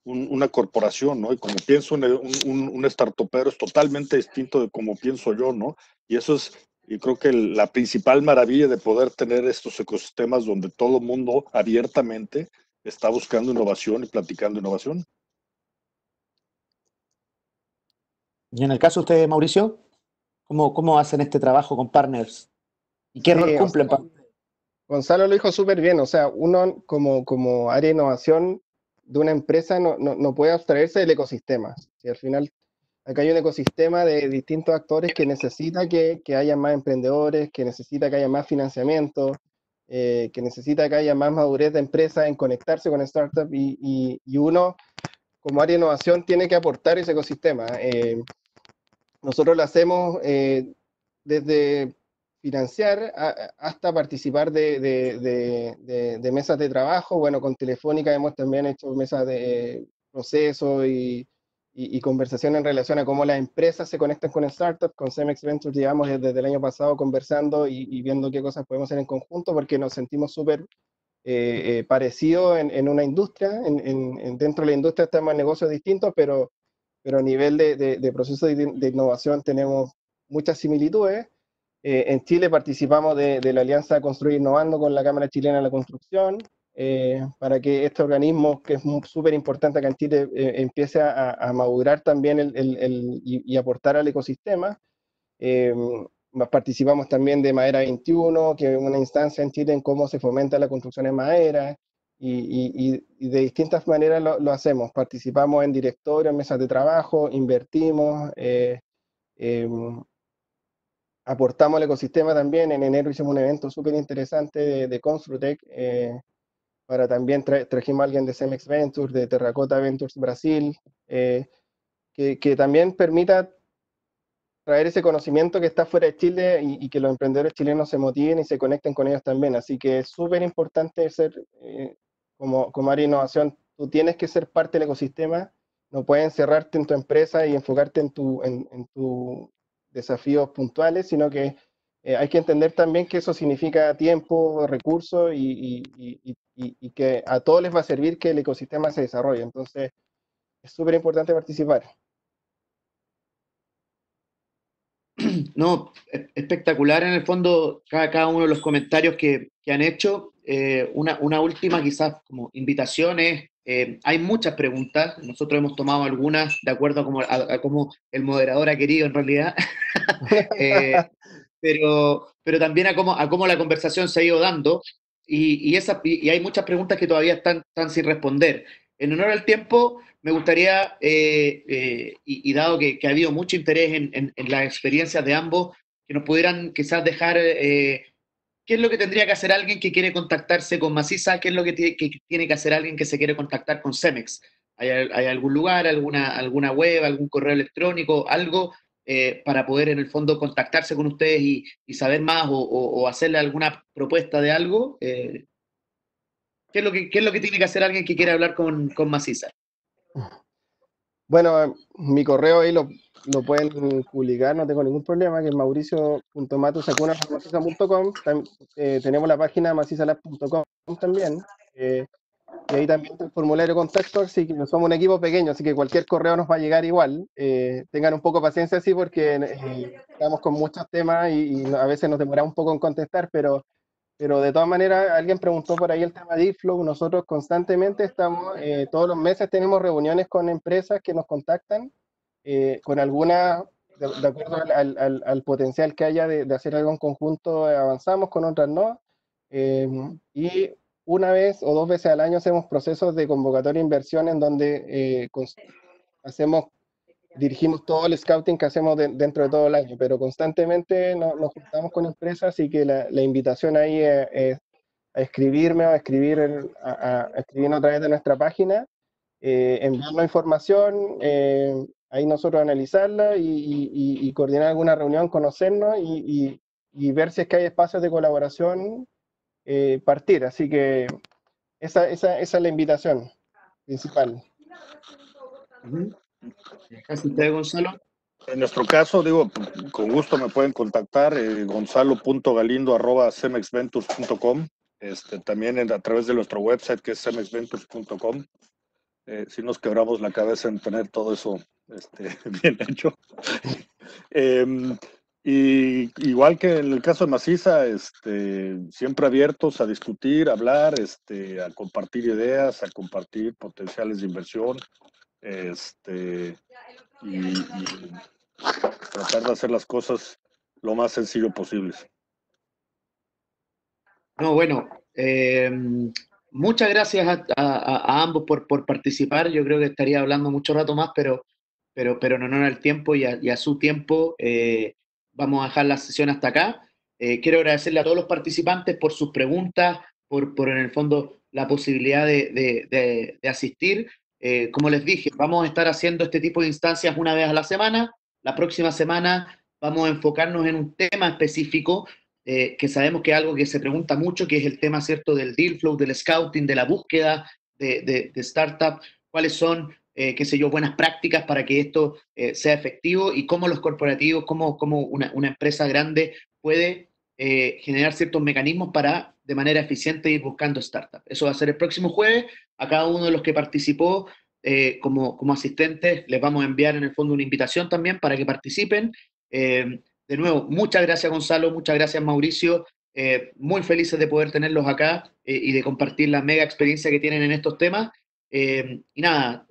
una corporación, ¿no? Y como piensa un startupero es totalmente distinto de como pienso yo, ¿no? Y eso es, y creo que la principal maravilla de poder tener estos ecosistemas donde todo el mundo abiertamente está buscando innovación y platicando innovación. Y en el caso de ustedes, Mauricio, ¿cómo hacen este trabajo con partners? ¿Y qué rol Sí, o cumplen? sea, Gonzalo lo dijo súper bien, o sea, uno como área de innovación de una empresa no puede abstraerse del ecosistema. Si al final acá hay un ecosistema de distintos actores que necesita que haya más emprendedores, que necesita que haya más financiamiento, que necesita que haya más madurez de empresa en conectarse con startups y uno como área de innovación tiene que aportar ese ecosistema. Nosotros lo hacemos desde financiar hasta participar de mesas de trabajo. Bueno, con Telefónica hemos también hecho mesas de proceso y conversación en relación a cómo las empresas se conectan con startups. Con Cemex Ventures llevamos desde el año pasado conversando y viendo qué cosas podemos hacer en conjunto porque nos sentimos súper parecidos en una industria. Dentro de la industria estamos en negocios distintos, pero a nivel de proceso de innovación tenemos muchas similitudes. En Chile participamos de la Alianza Construir Innovando con la Cámara Chilena de la Construcción, para que este organismo, que es súper importante acá en Chile, empiece a madurar también y aportar al ecosistema. Eh, Participamos también de Madera 21, que es una instancia en Chile en cómo se fomenta la construcción en madera, y de distintas maneras lo hacemos. Participamos en directorios, mesas de trabajo, invertimos, eh, aportamos al ecosistema también. En enero hicimos un evento súper interesante de Construtec, para también trajimos a alguien de Cemex Ventures, de Terracota Ventures Brasil, que también permita traer ese conocimiento que está fuera de Chile y que los emprendedores chilenos se motiven y se conecten con ellos también. Así que es súper importante ser, como área de innovación, tú tienes que ser parte del ecosistema, no puedes encerrarte en tu empresa y enfocarte en tus desafíos puntuales, sino que hay que entender también que eso significa tiempo, recursos y que a todos les va a servir que el ecosistema se desarrolle. Entonces, es súper importante participar. No, espectacular en el fondo cada uno de los comentarios que han hecho. Una última quizás como invitaciones. Hay muchas preguntas, nosotros hemos tomado algunas de acuerdo a cómo el moderador ha querido en realidad. Eh, pero también a cómo la conversación se ha ido dando y hay muchas preguntas que todavía están sin responder. En honor al tiempo, me gustaría, y dado que ha habido mucho interés en las experiencias de ambos, que nos pudieran quizás dejar qué es lo que tendría que hacer alguien que quiere contactarse con Maciza, qué es lo que tiene que hacer alguien que se quiere contactar con Cemex. ¿Hay algún lugar, alguna web, algún correo electrónico, algo para poder en el fondo contactarse con ustedes y saber más o hacerle alguna propuesta de algo? ¿Qué es lo que tiene que hacer alguien que quiere hablar con Maciza? Bueno, mi correo ahí lo pueden publicar, no tengo ningún problema, que es mauricio.matusacuna.com. Tenemos la página macizalab.com también, y ahí también está el formulario de contacto, así que somos un equipo pequeño, así que cualquier correo nos va a llegar igual. Tengan un poco de paciencia así porque estamos con muchos temas y a veces nos demoramos un poco en contestar, pero de todas maneras, alguien preguntó por ahí el tema de eFlow. Nosotros constantemente estamos, todos los meses tenemos reuniones con empresas que nos contactan, con algunas, de acuerdo al potencial que haya de hacer algo en conjunto, avanzamos, con otras no. Y una vez o dos veces al año hacemos procesos de convocatoria de inversión en donde hacemos dirigimos todo el scouting que hacemos dentro de todo el año, pero constantemente nos juntamos con empresas, así que la invitación ahí es a escribirme o a escribir a escribirnos a través de nuestra página, enviarnos información, ahí nosotros analizarla y coordinar alguna reunión, conocernos y ver si es que hay espacios de colaboración, partir. Así que esa es la invitación principal. Gracias a usted, Gonzalo. En nuestro caso, digo, con gusto me pueden contactar, gonzalo.galindo@cemexventures.com, también a través de nuestro website que es cemexventures.com. Si nos quebramos la cabeza en tener todo eso bien hecho. Y igual que en el caso de Maciza, siempre abiertos a discutir, a hablar, a compartir ideas, a compartir potenciales de inversión, y tratar de hacer las cosas lo más sencillo posible. No, bueno, muchas gracias a ambos por participar. Yo creo que estaría hablando mucho rato más, pero en honor al tiempo y a su tiempo, vamos a dejar la sesión hasta acá. Quiero agradecerle a todos los participantes por sus preguntas, por en el fondo la posibilidad de asistir. Como les dije, vamos a estar haciendo este tipo de instancias una vez a la semana. La próxima semana vamos a enfocarnos en un tema específico, que sabemos que es algo que se pregunta mucho, que es el tema, ¿cierto?, del deal flow, del scouting, de la búsqueda de startup, cuáles son, qué sé yo, buenas prácticas para que esto sea efectivo y cómo los corporativos, cómo una empresa grande puede generar ciertos mecanismos para, de manera eficiente, ir buscando startups. Eso va a ser el próximo jueves. A cada uno de los que participó como asistentes les vamos a enviar en el fondo una invitación también para que participen. De nuevo, muchas gracias Gonzalo, muchas gracias Mauricio, muy felices de poder tenerlos acá y de compartir la mega experiencia que tienen en estos temas. Y nada,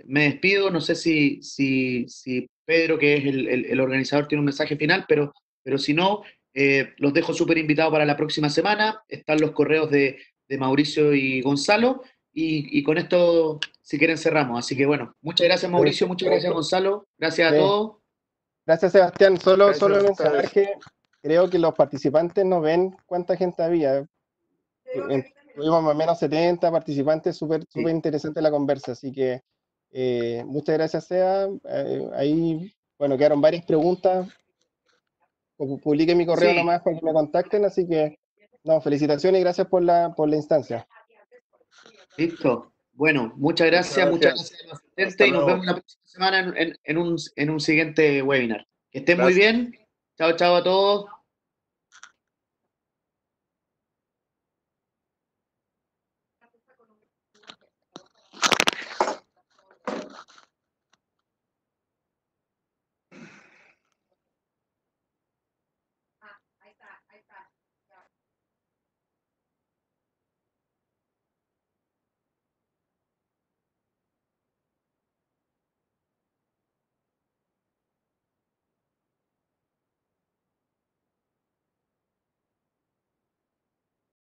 me despido, no sé si Pedro, que es el organizador, tiene un mensaje final, pero si no, los dejo súper invitados para la próxima semana. Están los correos de Mauricio y Gonzalo, y con esto, si quieren, cerramos. Así que bueno, muchas gracias Mauricio, muchas gracias Gonzalo, gracias a todos. Gracias, Sebastián. Solo mencionar Gracias. que creo que los participantes no ven cuánta gente había. Tuvimos más o menos 70 participantes, súper interesante la conversa. Así que muchas gracias, Seba. Ahí, bueno, quedaron varias preguntas. Publique mi correo nomás para que me contacten. Así que, no, felicitaciones y gracias por la instancia. Listo. Bueno, muchas gracias a los asistentes y nos vemos la próxima semana en un siguiente webinar. Que estén muy bien. Chao, chao a todos.